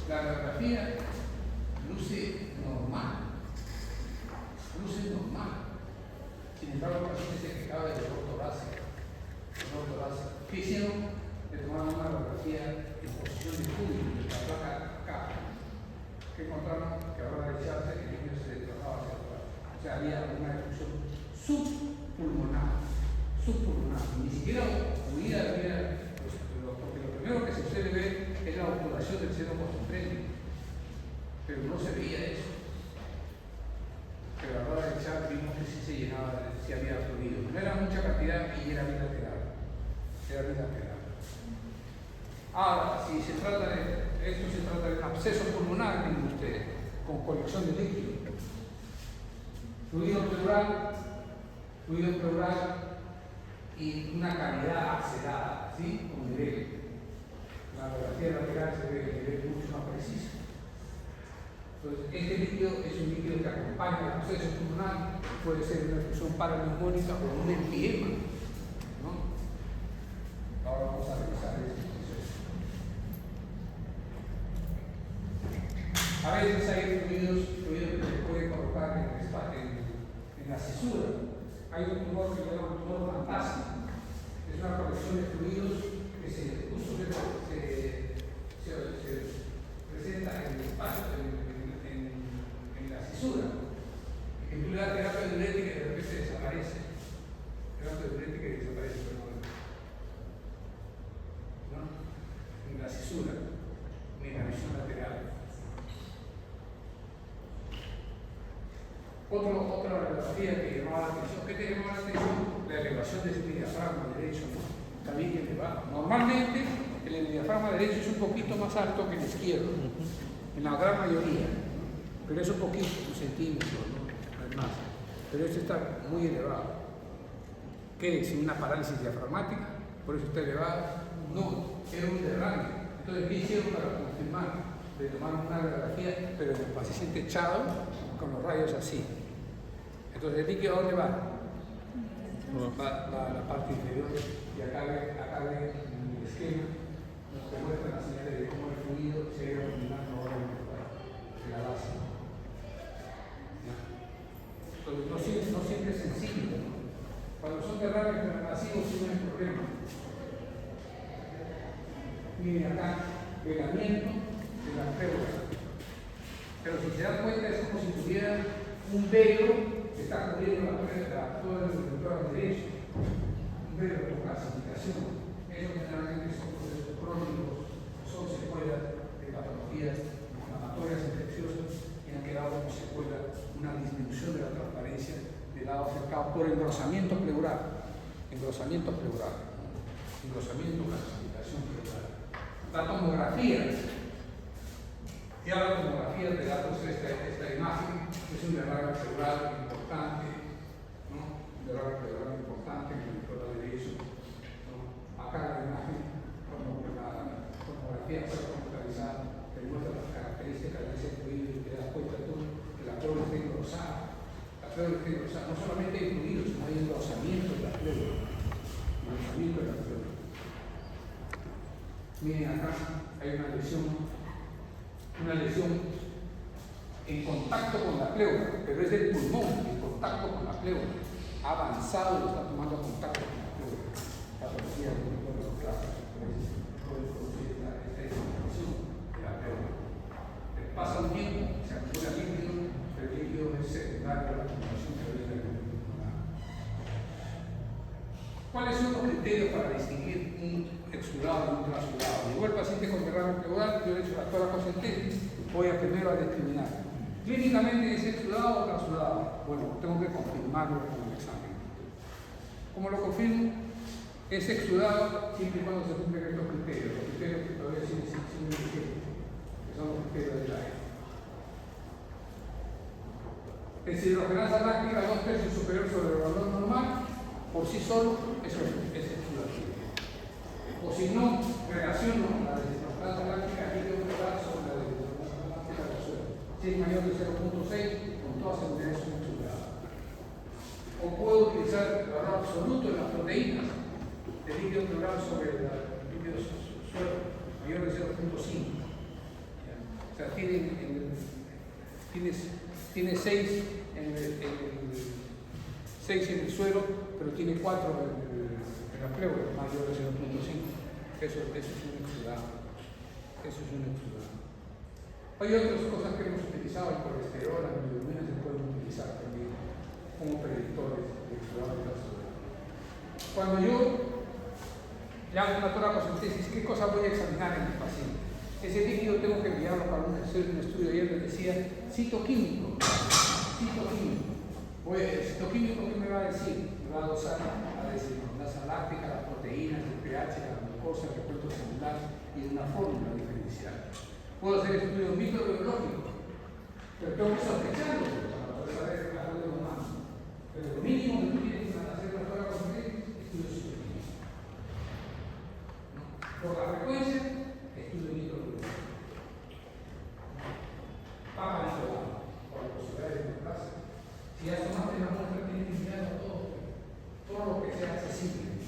la radiografía luce normal. Sin embargo, el paciente se quejaba del dolor torácico. ¿Qué hicieron? Le tomaron una radiografía en posición de público, de la placa K. Que encontraron que a la hora de echarse el niño se desplazaba hacia atrás. O sea, había una effusión subpulmonar. Ni siquiera huida, porque lo primero que se suele ver es la obturación del seno postemprénico. Pero no se veía eso. Pero a la hora de echar vimos que sí se llenaba, sí había fluido. No era mucha cantidad y era bilateral. Ahora, si se trata de un absceso pulmonar, miren ustedes, con colección de líquido. Fluido pleural y una cavidad abscedada, ¿sí? Con nivel. La radiografía lateral se ve el nivel mucho más preciso. Entonces, este líquido es un líquido que acompaña el absceso pulmonar, puede ser una effusión paraneumónica o un empiema, ¿no? Ahora vamos a revisar este proceso. A veces hay fluidos que se pueden colocar en la cesura. Hay un tumor que se llama tumor fantasma. Es una colección de fluidos que se presenta en el espacio, en Otra radiografía que llamaba la atención. ¿Qué te llamaba la atención? La elevación de ese diafragma derecho, ¿no? Está bien elevado. Normalmente el diafragma derecho es un poquito más alto que el izquierdo, en la gran mayoría, ¿no? Pero es un poquito, un centímetro, ¿no? Además. Pero este está muy elevado. ¿Qué es? ¿Una parálisis diafragmática? ¿Por eso está elevado? No, era un derrame. Entonces, ¿qué hicieron para confirmar? Le tomaron una radiografía, pero en el paciente echado, con los rayos así. Entonces, ¿el líquido a dónde va? Va a la parte inferior, y acá ven en el esquema, nos demuestra las señales de cómo el fluido se va eliminando ahora en la base. Entonces, no siempre es sencillo, ¿no? Cuando son derrames masivos, sí no hay problema. Miren acá, velamiento de la pleura. Pero si se dan cuenta, es como si tuviera un velo que está cubriendo la toda la estructura derecha. Un velo con clasificación. Eso generalmente son procesos crónicos, son secuelas de patologías inflamatorias infecciosas y han quedado como secuela una disminución de la transparencia del lado afectado por engrosamiento pleural. Engrosamiento, clasificación pleural. La tomografía. Ya la tomografía te da esta imagen, es un derrame pleural importante, ¿no? Un derrame pleural importante en el pleural derecho, ¿no? Acá la imagen, como la tomografía fue computarizada, te muestra las características de ese fluido y te das cuenta tú que la pleura está engrosada. La pleura está engrosada, no solamente hay fluido, sino hay engrosamiento de la pleura. Engrosamiento de la pleura. Miren acá, hay una lesión en contacto con la pleura, pero es del pulmón, en contacto con la pleura. Ha avanzado y lo está tomando contacto con la pleura. Patología de los clásicos, puede producir esta inflamación de la pleura. Pasa un tiempo, se acumula líquido, pero el líquido es secundario a la acumulación que viene del pulmón. ¿Cuáles son los criterios para distinguir un exudado y un trasudado? Llegó el paciente con derrame pleural, yo le he hecho la toracocentesis, voy a primero a discriminar. Clínicamente es exudado o trasudado. Bueno, tengo que confirmarlo con el examen. ¿Cómo lo confirmo? Es exudado siempre y cuando se cumplen estos criterios, los criterios que todavía siguen vigentes, que son los criterios de la E. Deshidrogenasa láctica 2/3 superior sobre el valor normal, por sí solo, eso es exudativo. O si no, relaciono la deshidrogenasa láctica líquido pleural sobre la deshidrogenasa láctica del suelo. Si es mayor de 0.6, con toda seguridad es un exudado. O puedo utilizar el valor absoluto de las proteínas de líquido pleural sobre el líquido suelo, mayor de 0.5. O sea, tiene 6 en el suelo, pero tiene 4 en la pleura, mayor de 0.5. Eso es un exudado. Eso es un exudado. Hay otras cosas que hemos utilizado, el colesterol, las bilirrubinas se pueden utilizar también como predictores de exudado y trasudado. Cuando yo le hago una toracocentesis, ¿qué cosa voy a examinar en el paciente? Ese líquido tengo que enviarlo para un estudio. Ayer les decía citoquímico. El citoquímico, ¿qué me va a decir? Me va a dosar la deshidrogenasa láctica, las proteínas, el pH, la glucosa, el recuento celular y una fórmula diferencial. Puedo hacer estudios microbiológicos, pero tengo que sospecharlo para poder saber algo de lo más. Pero lo mínimo que tú tienes que hacer la toracocentesis es estudios citoquímicos. Por la frecuencia, estudio microbiológico. Papa isolado, por la posibilidad de encontrarse. Si ya tomaste la muestra, tienes que enviarlo todo lo que sea accesible.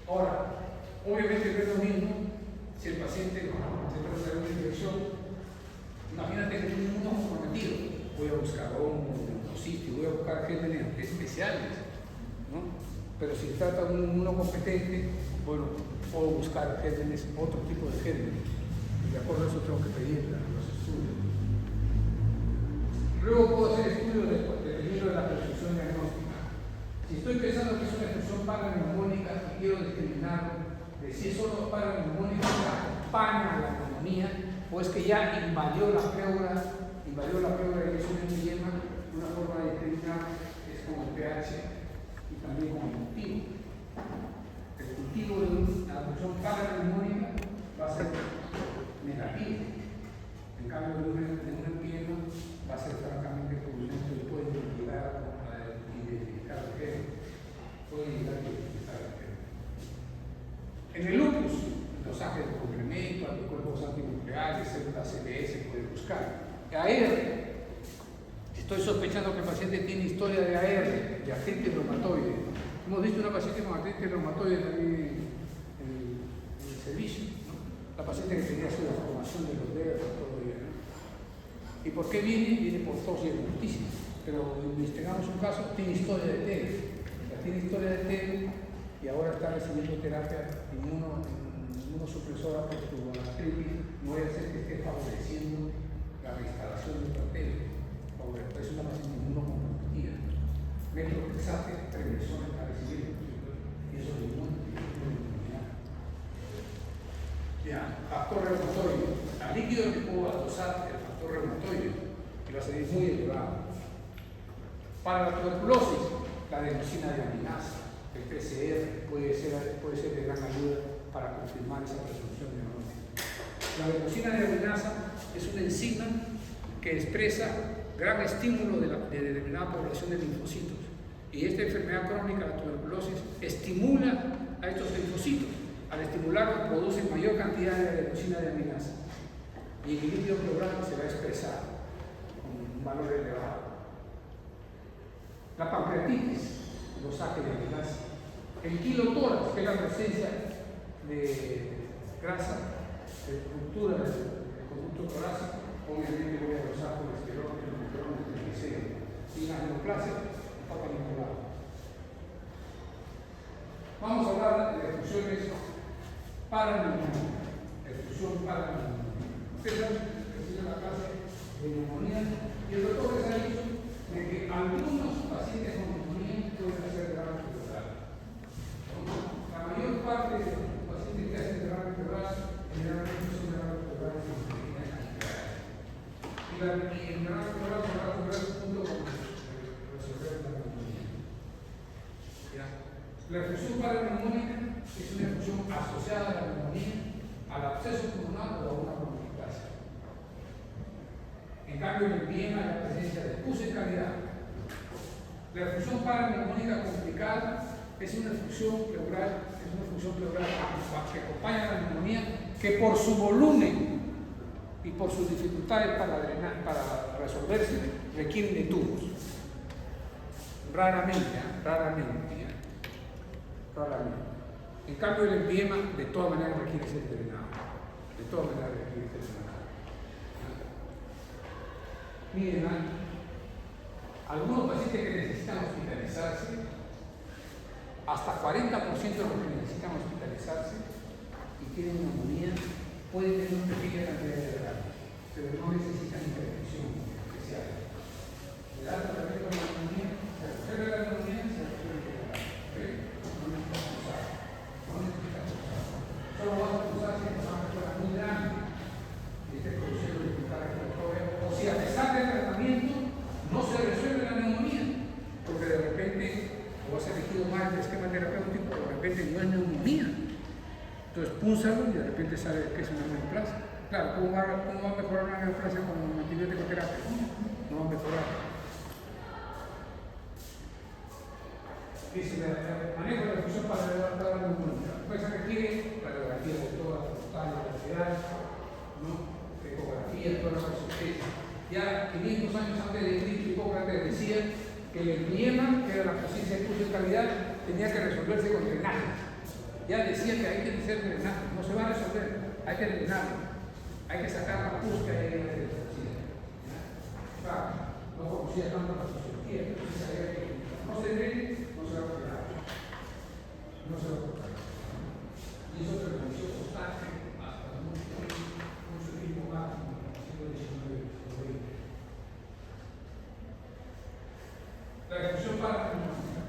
Ahora, obviamente no es lo mismo si el paciente se trata de una infección. Imagínate que tiene un uno comprometido. Voy a buscar hongos, leucocitis, voy a buscar gérmenes especiales, ¿no? Pero si se trata de un inmunocompetente, bueno, puedo buscar gérmenes, otro tipo de gérmenes. Y de acuerdo a eso tengo que pedir los estudios. Luego puedo hacer estudios dependiendo de la prescripción diagnóstica. Si estoy pensando que es una infección paraneumónica y quiero discriminar de si es solo paraneumónica que acompaña a la neumonía, o es que ya invadió la pleura, invadió la prueba de dirección en empiema, una forma de determinar es con el pH y también con el cultivo. El cultivo de una función paraneumonía va a ser negativo. En cambio, de un empiema va a ser francamente prudente y puede llegar a identificar el gen. Puede llegar a identificar el gen. En el lupus, dosaje de complemento, anticuerpos antinucleares, células CDS, puede buscar. AR. Estoy sospechando que el paciente tiene historia de AR, de artritis reumatoide. Hemos visto una paciente con artritis reumatoide también en el servicio, ¿no? La paciente que tenía su deformación de los dedos y todo ello, ¿no? ¿Y por qué viene? Viene por tos y hemoptisis. Pero investigamos un caso, tiene historia de TED. Tiene historia de TED y ahora está recibiendo terapia inmunosupresora por su artritis. No voy a hacer que esté favoreciendo la reinstalación del cartel. Es una paciente inmunocomprometida. Metrotexate, prednisona está recibiendo. Y eso es inmunidad. Ya, factor reumatoide. Al líquido que puedo adosar el factor reumatoide, que va a salir muy elevado. Para la tuberculosis, la adenosina deaminasa, el PCR puede ser de gran ayuda para confirmar esa presunción de diagnóstico. La adenosina deaminasa es una enzima que expresa gran estímulo de determinada población de linfocitos. Y esta enfermedad crónica, la tuberculosis, estimula a estos linfocitos. Al estimularlos produce mayor cantidad de adenosina deaminasa. Y el líquido pleural se va a expresar con un valor elevado. La pancreatitis, dosaje de adenosina. El kilotórax, que es la presencia de grasa, de ruptura del conducto torácico, obviamente voy a dosar colesterol, y la neoplasia está manipulada. Vamos a hablar de efusiones paraneumonía. Efusión paraneumonía. Ustedes saben que en la clase de neumonía y el doctor les ha dicho de que algunos pacientes con neumonía pueden hacer derrame pleural. La mayor parte de los pacientes que hacen derrame pleural generalmente son derrames pleurales en pequeñas cantidades. Y el derrame pleural se va a lograr junto con resolver la neumonía. La efusión paraneumónica es una efusión asociada a la neumonía, al absceso pulmonar o a una bronquiolitis. En cambio, en el empiema hay la presencia de pus en calidad. La efusión paraneumónica complicada es una efusión pleural que acompaña a la neumonía, que por su volumen y por sus dificultades para resolverse requieren de tubos. Raramente. En cambio, el empiema de todas maneras requiere ser drenado. Miren, algunos pacientes que necesitan hospitalizarse, hasta 40% de los que necesitan hospitalizarse y tienen neumonía, pueden tener una pequeña cantidad de grado, pero no necesitan intervención especial. Le da tratamiento a la neumonía, se resuelve la neumonía, se resuelve el grado. No necesitan usar. Solo vas a usar si la persona muy grande y esté produciendo dificultades respiratorias, o si a pesar del tratamiento no se resuelve la neumonía, porque de repente o has elegido mal el esquema terapéutico, pero de repente no es neumonía. Entonces púnsalo y de repente sabe que es una neoplasia. Claro, ¿cómo va a mejorar una neoplasia con antibiótico terapia? No va a mejorar. Dice, el manejo de la efusión para la neumonía. Pues se requiere radiografía de toda la frontal, lateral, ¿no? Ecografía, toda la resistencia. Ya 500 años antes de Cristo, Hipócrates decía que el empiema, que era la presencia de pus en calidad, tenía que resolverse con drenaje. Ya decía que hay que hacer drenaje, no se va a resolver, hay que drenarlo, hay que sacar la pus que hay en la fisiología. Claro, no conocía tanto la fisiología, pero sí sabía que no se drene, no se va a operar. No se va a operar. Y eso permaneció constante hasta mucho tiempo más, en el siglo XIX. La efusión paraneumónica.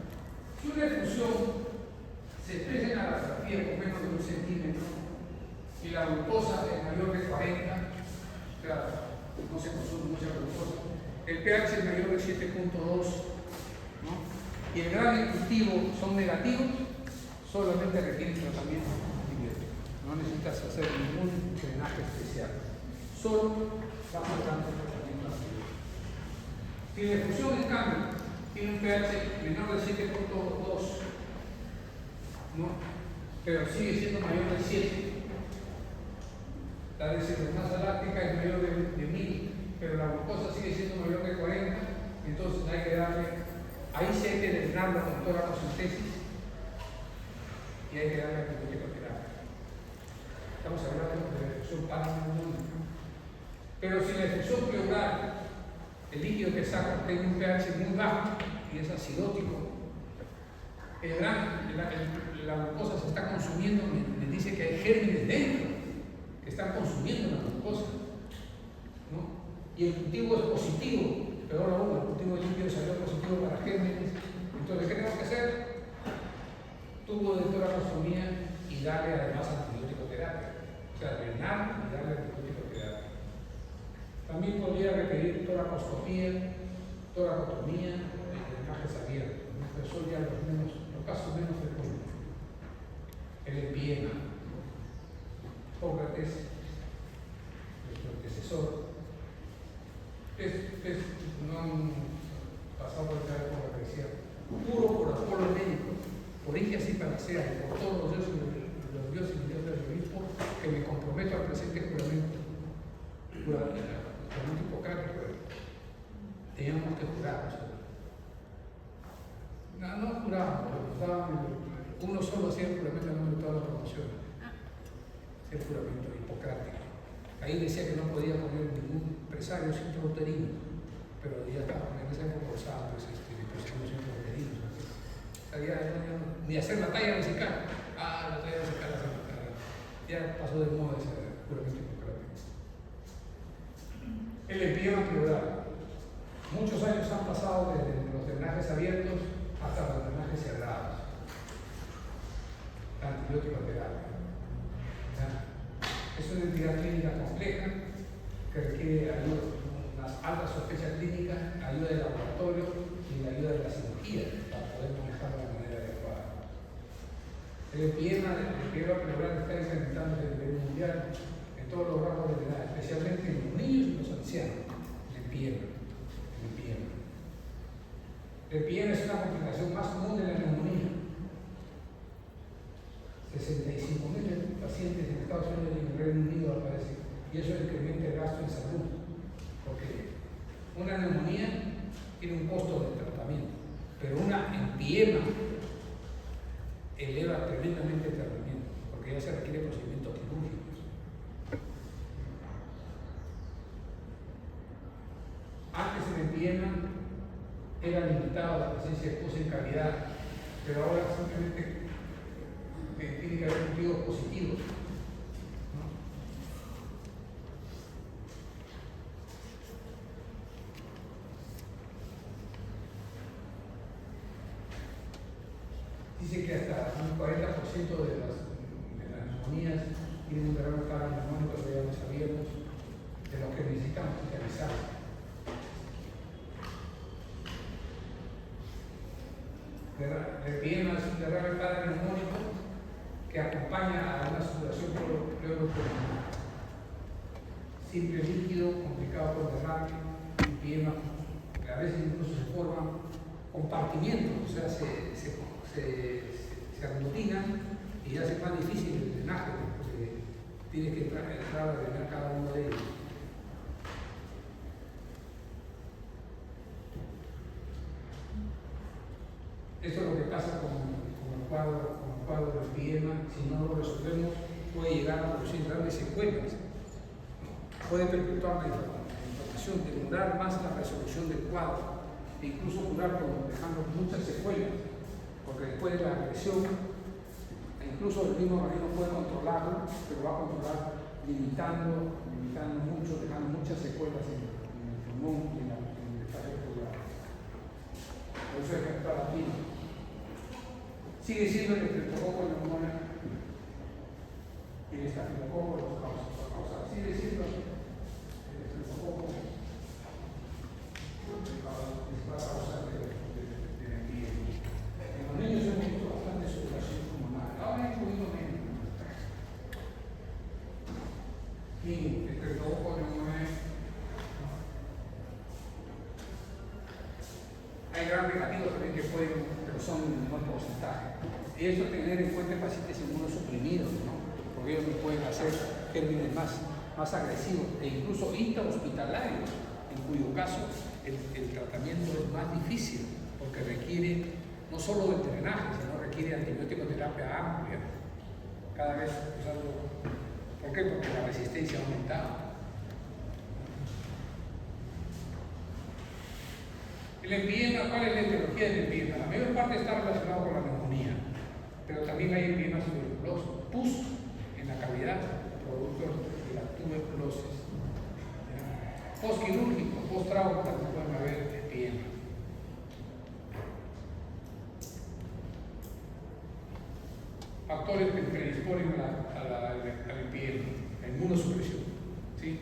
Si una efusión se expresa en la radiografía con menos de 1 centímetro y la glucosa es mayor de 40, claro, no se consume mucha glucosa. El pH es mayor de 7.2, ¿no? Y el grado y cultivo son negativos, solamente requieren tratamiento antibiótico. No necesitas hacer ningún drenaje especial. Solo bajo el rango de tratamiento antibiótico. Si la efusión, en cambio, tiene un pH menor de 7.2, ¿no? Pero sigue siendo mayor de 7. La deshidratación láctica es mayor de 1000, pero la glucosa sigue siendo mayor de 40, entonces hay que darle, ahí sí hay que drenarlo con toracocentesis y hay que darle antibiótico terapia. Estamos hablando de la efusión paraneumónica. Pero si la efusión pleural, el líquido que saca, tiene un pH muy bajo y es acidótico, la glucosa se está consumiendo, me dice que hay gérmenes dentro que están consumiendo la glucosa, ¿no? Y el cultivo es positivo, peor aún, el cultivo de líquido salió positivo para gérmenes. Entonces, ¿qué tenemos que hacer? Tubo de toracostomía y darle además antibiótico terapia. O sea, drenar y darle antibiótico terapia. También podría requerir toracoscopía, toracotomía y drenajes abiertos. Pero son ya los casos menos frecuentes. El empiema. Hipócrates, nuestro antecesor, no han pasado por esa época que decía, puro por Apolo médico, por Ingias y Panacea, y por todos los dioses y dioses del obispo, que me comprometo al presente juramento. El juramento hipocrático, teníamos que jurar. No jurábamos, uno solo hacía el juramento en nombre de toda la promoción. El juramento hipocrático. Ahí decía que no podía poner ningún empresario sin uterino, pero ya estaba en esa época usaba empresarios intrauterinos. O sea, ni hacer la talla musical. La talla musical hace la talla. Ya pasó de moda ese juramento hipocrático. El empiema pleural. Muchos años han pasado desde los drenajes abiertos hasta los drenajes cerrados. Antibiótico terapia. Es una entidad clínica compleja que requiere ayuda, unas altas sospechas clínicas, ayuda de laboratorio y la ayuda de la cirugía para poder manejarlo de manera adecuada. El empiema pleural está incrementándose a nivel mundial en todos los rangos de edad, especialmente en los niños y los ancianos. El empiema. El empiema es una complicación más común de la neumonía. 65.000 pacientes en Estados Unidos y en el Reino Unido aparecen, y eso incrementa el gasto en salud, porque una neumonía tiene un costo de tratamiento, pero una empiema eleva tremendamente el tratamiento, porque ya se requiere procedimientos quirúrgicos. Antes el empiema era limitado a la presencia de pus en cavidad, pero ahora simplemente tiene que haber cultivos positivos, ¿no? Dice que hasta un 40% de las neumonías tienen un grado paraneumónico, que ya lo sabíamos, de lo que necesitamos hospitalizar. El empiema es un derrame paraneumónico que acompaña a una sudoración pleuropulmonar. Simple líquido, complicado por derrame, empiema, que a veces incluso se forman compartimientos, o sea, se aglutinan y hace más difícil el drenaje, porque tienes que entrar a drenar cada uno de ellos. Esto es lo que pasa con el cuadro del empiema. Si no lo resolvemos, puede llegar a producir grandes secuelas. Puede perpetuar la inflamación, demorar más la resolución del cuadro, e incluso curarlo dejando muchas secuelas, porque después de la agresión, incluso el mismo organismo puede controlarlo, pero va a controlar limitando mucho, dejando muchas secuelas en el pulmón y en el desarrollo pulmonar. Por eso hay que actuar aquí. Sigue siendo el estreptococo neumonía y el estafilococo los causales. Sigue siendo el estreptococo gran negativos también que pueden, pero son en menor porcentaje. Y eso tener en cuenta en pacientes inmunosuprimidos, ¿no? Porque ellos no pueden hacer gérmenes más agresivos e incluso intrahospitalarios, en cuyo caso el tratamiento es más difícil porque requiere no solo del drenaje, sino requiere antibiótico-terapia amplia. Cada vez usando. ¿Por qué? Porque la resistencia ha aumentado. El empiema, ¿cuál es la etiología del empiema? La mayor parte está relacionada con la neumonía, pero también hay empiemas tuberculosos, pus en la cavidad, producto de la tuberculosis. Postquirúrgico, post-trauma, también pueden haber empiemas. Factores que predisponen al empiema, la inmunosupresión. ¿Sí?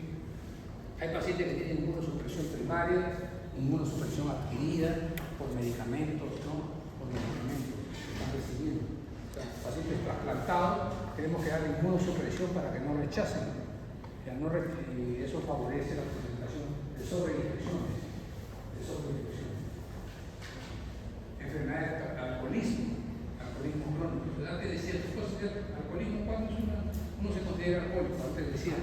Hay pacientes que tienen inmunosupresión primaria, inmunosupresión adquirida por medicamentos, ¿no? Por medicamentos que están recibiendo. O sea, pacientes trasplantados, tenemos que darle inmunosupresión para que no rechacen. Y eso favorece la presentación de sobreinfecciones. Enfermedades de alcoholismo crónico. Antes decía, alcoholismo, ¿cuándo uno se considera alcohólico? Antes decía,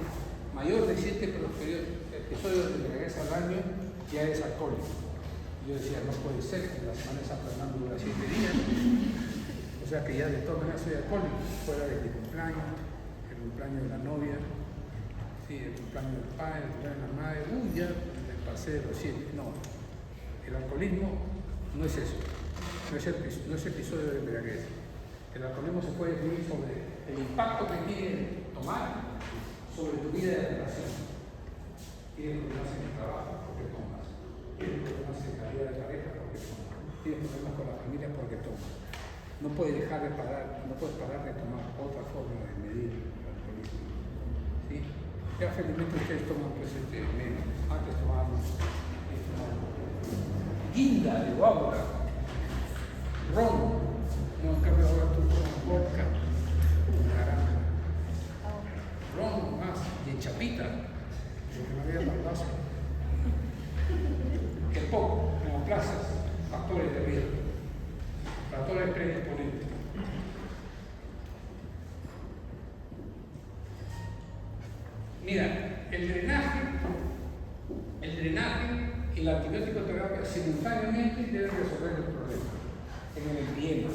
mayor de 7 episodios de embriaguez al año ya es alcohólico. Yo decía, no puede ser, que la semana de San Fernando dura 7 días, o sea que ya de todas maneras soy alcohólico, fuera de mi cumpleaños, el cumpleaños de la novia, sí, el cumpleaños del padre, el cumpleaños de la madre, ya me pasé de los 7. No, el alcoholismo no es eso, no es episodio de embriaguez. El alcoholismo se puede definir sobre el impacto que tiene tomar sobre tu vida de relación. Tienes problemas en el trabajo porque tomas, tienes problemas en la vida de pareja porque tomas, tienes problemas con la familia porque tomas. No puedes parar de tomar otra forma de medir el alcoholismo. ¿Sí? Ya felizmente ustedes toman pues menos. Antes tomábamos guinda de guaura, ron, no, en cambio ahora tú tomas vodka, naranja, ron más, y chapita, lo que no había palmazo. El poco, neoplasias, factores de riesgo, factores predisponentes. Mira, el drenaje y la antibiótico terapia simultáneamente deben resolver el problema en el empiema.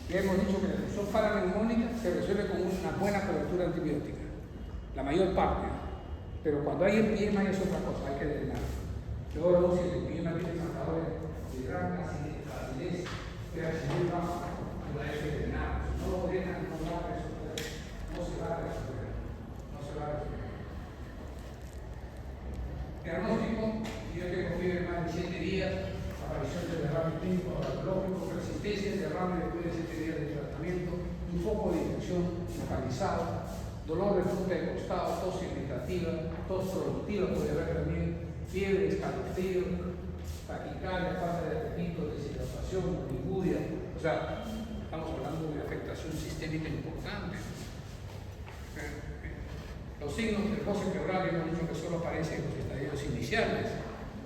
Ya hemos dicho que la infección paraneumónica se resuelve con una buena cobertura antibiótica, la mayor parte, pero cuando hay empiema es otra cosa, hay que drenar. Luego, si el empiema tiene marcadores de gran acidez, pH muy bajo, hay que drenar. Si no lo drenan, no se va a resolver. Diagnóstico, yo tengo fiebre más de 7 días, aparición de derrame clínico radiológico, persistencia de derrame después de 7 días de tratamiento, un foco de infección localizado, dolor de punta de costado, tos irritativa, tos productiva, puede haber también fiebre, escalofrío, taquicardia, falta de apetito, deshidratación, oliguria. O sea, estamos hablando de afectación sistémica importante. Los signos del goce pleural hemos dicho que solo aparecen en los estadios iniciales.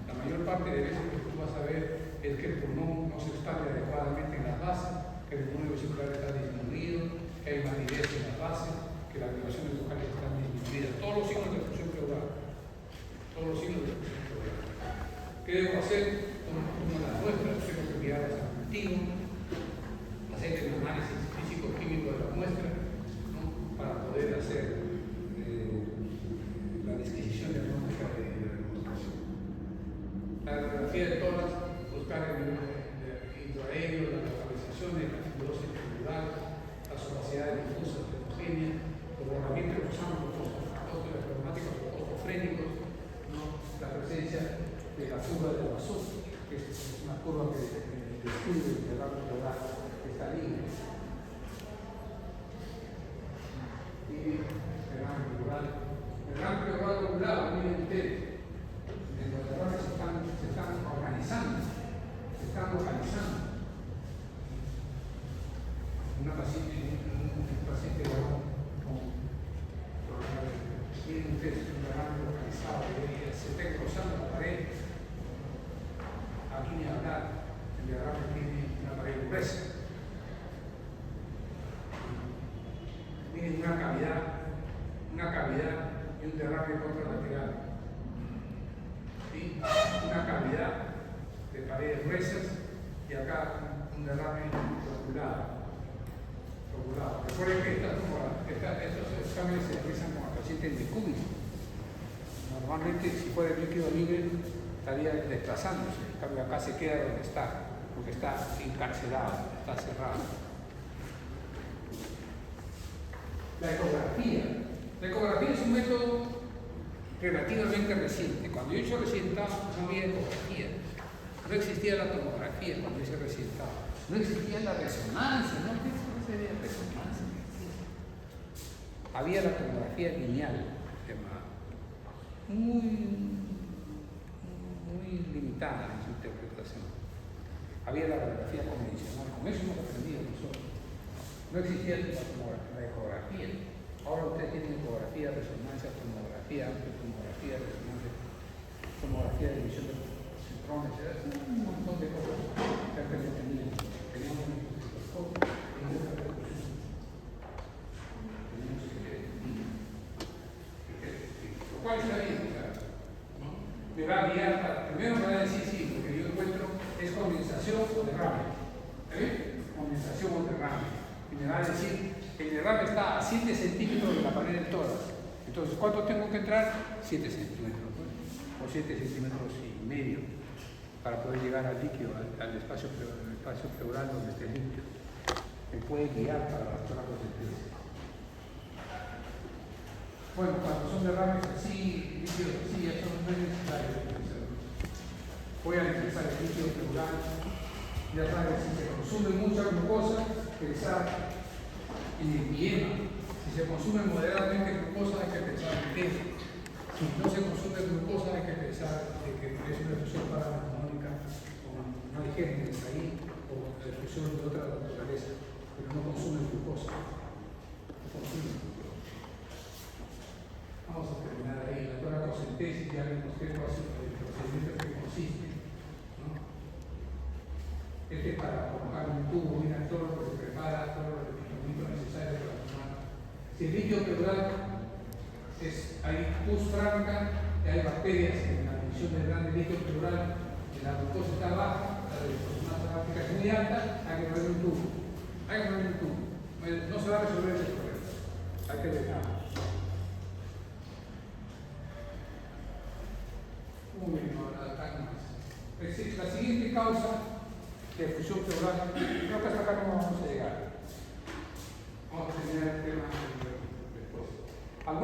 La mayor parte de veces que tú vas a ver es que el pulmón no se expande adecuadamente en las bases, que el volumen vesicular está disminuido, que hay validez en las bases, que las vibraciones vocales están disminuidas. Todos los signos de función pleural. ¿Qué debo hacer? Tomo las muestras, tengo que enviarlas al cultivo, hacer el análisis físico-químico de la muestra, ¿no? Para poder hacer la disquisición diagnóstica de la demostración. La radiografía de todas, buscar el hidroaéreo, las localizaciones, la fibrosis celular, las opacidades difusas, la heterogénea, los borramientos que usamos los fosfocaptógenos pneumáticos o fosfofrénicos, ¿no? La presencia de la curva de Basov, que es una curva que describe el rango pleural que está libre. Y el rango pleural. El rango pleural ocular, miren ustedes, los errores se están organizando, se están localizando. Un paciente con miren ustedes, un rango localizado, se está cruzando la pared. Aquí ni hablar. El derrame tiene una pared gruesa. Tiene una cavidad y un derrame contralateral. ¿Sí? Una cavidad de paredes gruesas y acá un derrame lobulado. Recuerden que estos exámenes se realizan con el paciente en decúbito. Normalmente, si fuera el líquido libre, estaría desplazándose. En cambio, acá se queda donde está, porque está encarcelado, está cerrado. La ecografía es un método relativamente reciente. Cuando yo hice recientado, no había ecografía. No existía la tomografía cuando hice recientado. No existía la resonancia, ¿no? ¿Qué sería resonancia? Había la tomografía lineal, llamada. Muy limitada en su interpretación. Había la radiografía convencional, con eso hemos aprendido nosotros. No existía la ecografía. Ahora ustedes tienen ecografía, resonancia, tomografía, ampliotomografía, resonancia, tomografía de emisión de neutrones, un montón de cosas que antes no teníamos. Teníamos un microscopio, teníamos una reproducción. Teníamos lo cual está bien, claro. ¿No? Me va a guiar para, primero me va a decir sí, lo que yo encuentro es condensación o derrame. ¿Está bien? Condensación o derrame. Y me va a decir, el derrame está a 7 centímetros de la pared del tórax. Entonces, ¿cuánto tengo que entrar? 7 centímetros, ¿no? O 7 centímetros y medio, para poder llegar al líquido, al espacio pleural donde esté el líquido. Me puede guiar para las toracocentesis. Bueno, cuando son derrames así, líquidos así, eso no es necesario. Voy a analizar el líquido pleural. Ya saben, si se consume mucha glucosa, pensar en el piema. Si se consume moderadamente glucosa, hay que pensar en el Si no se consume glucosa, hay que pensar en que es una infusión parametabólica, o no hay gérmenes ahí, o la infusión de otra naturaleza, pero no consume glucosa. No consume glucosa. Vamos a terminar ahí. La toracocentesis, ya vimos qué procedimiento que consiste. Este es para colocar un tubo, mira todo lo que se prepara, todo lo necesario para tomar. Si el líquido pleural hay pus franca, hay bacterias en la división del grande líquido pleural, la glucosa está baja, la glucosa láctica es muy alta, hay que poner un tubo. No se va a resolver ese problema. Hay que dejarlo. Muy bien, ahora acá más. La siguiente causa de fusión pleural, creo que hasta acá no vamos a llegar. Vamos a terminar el tema.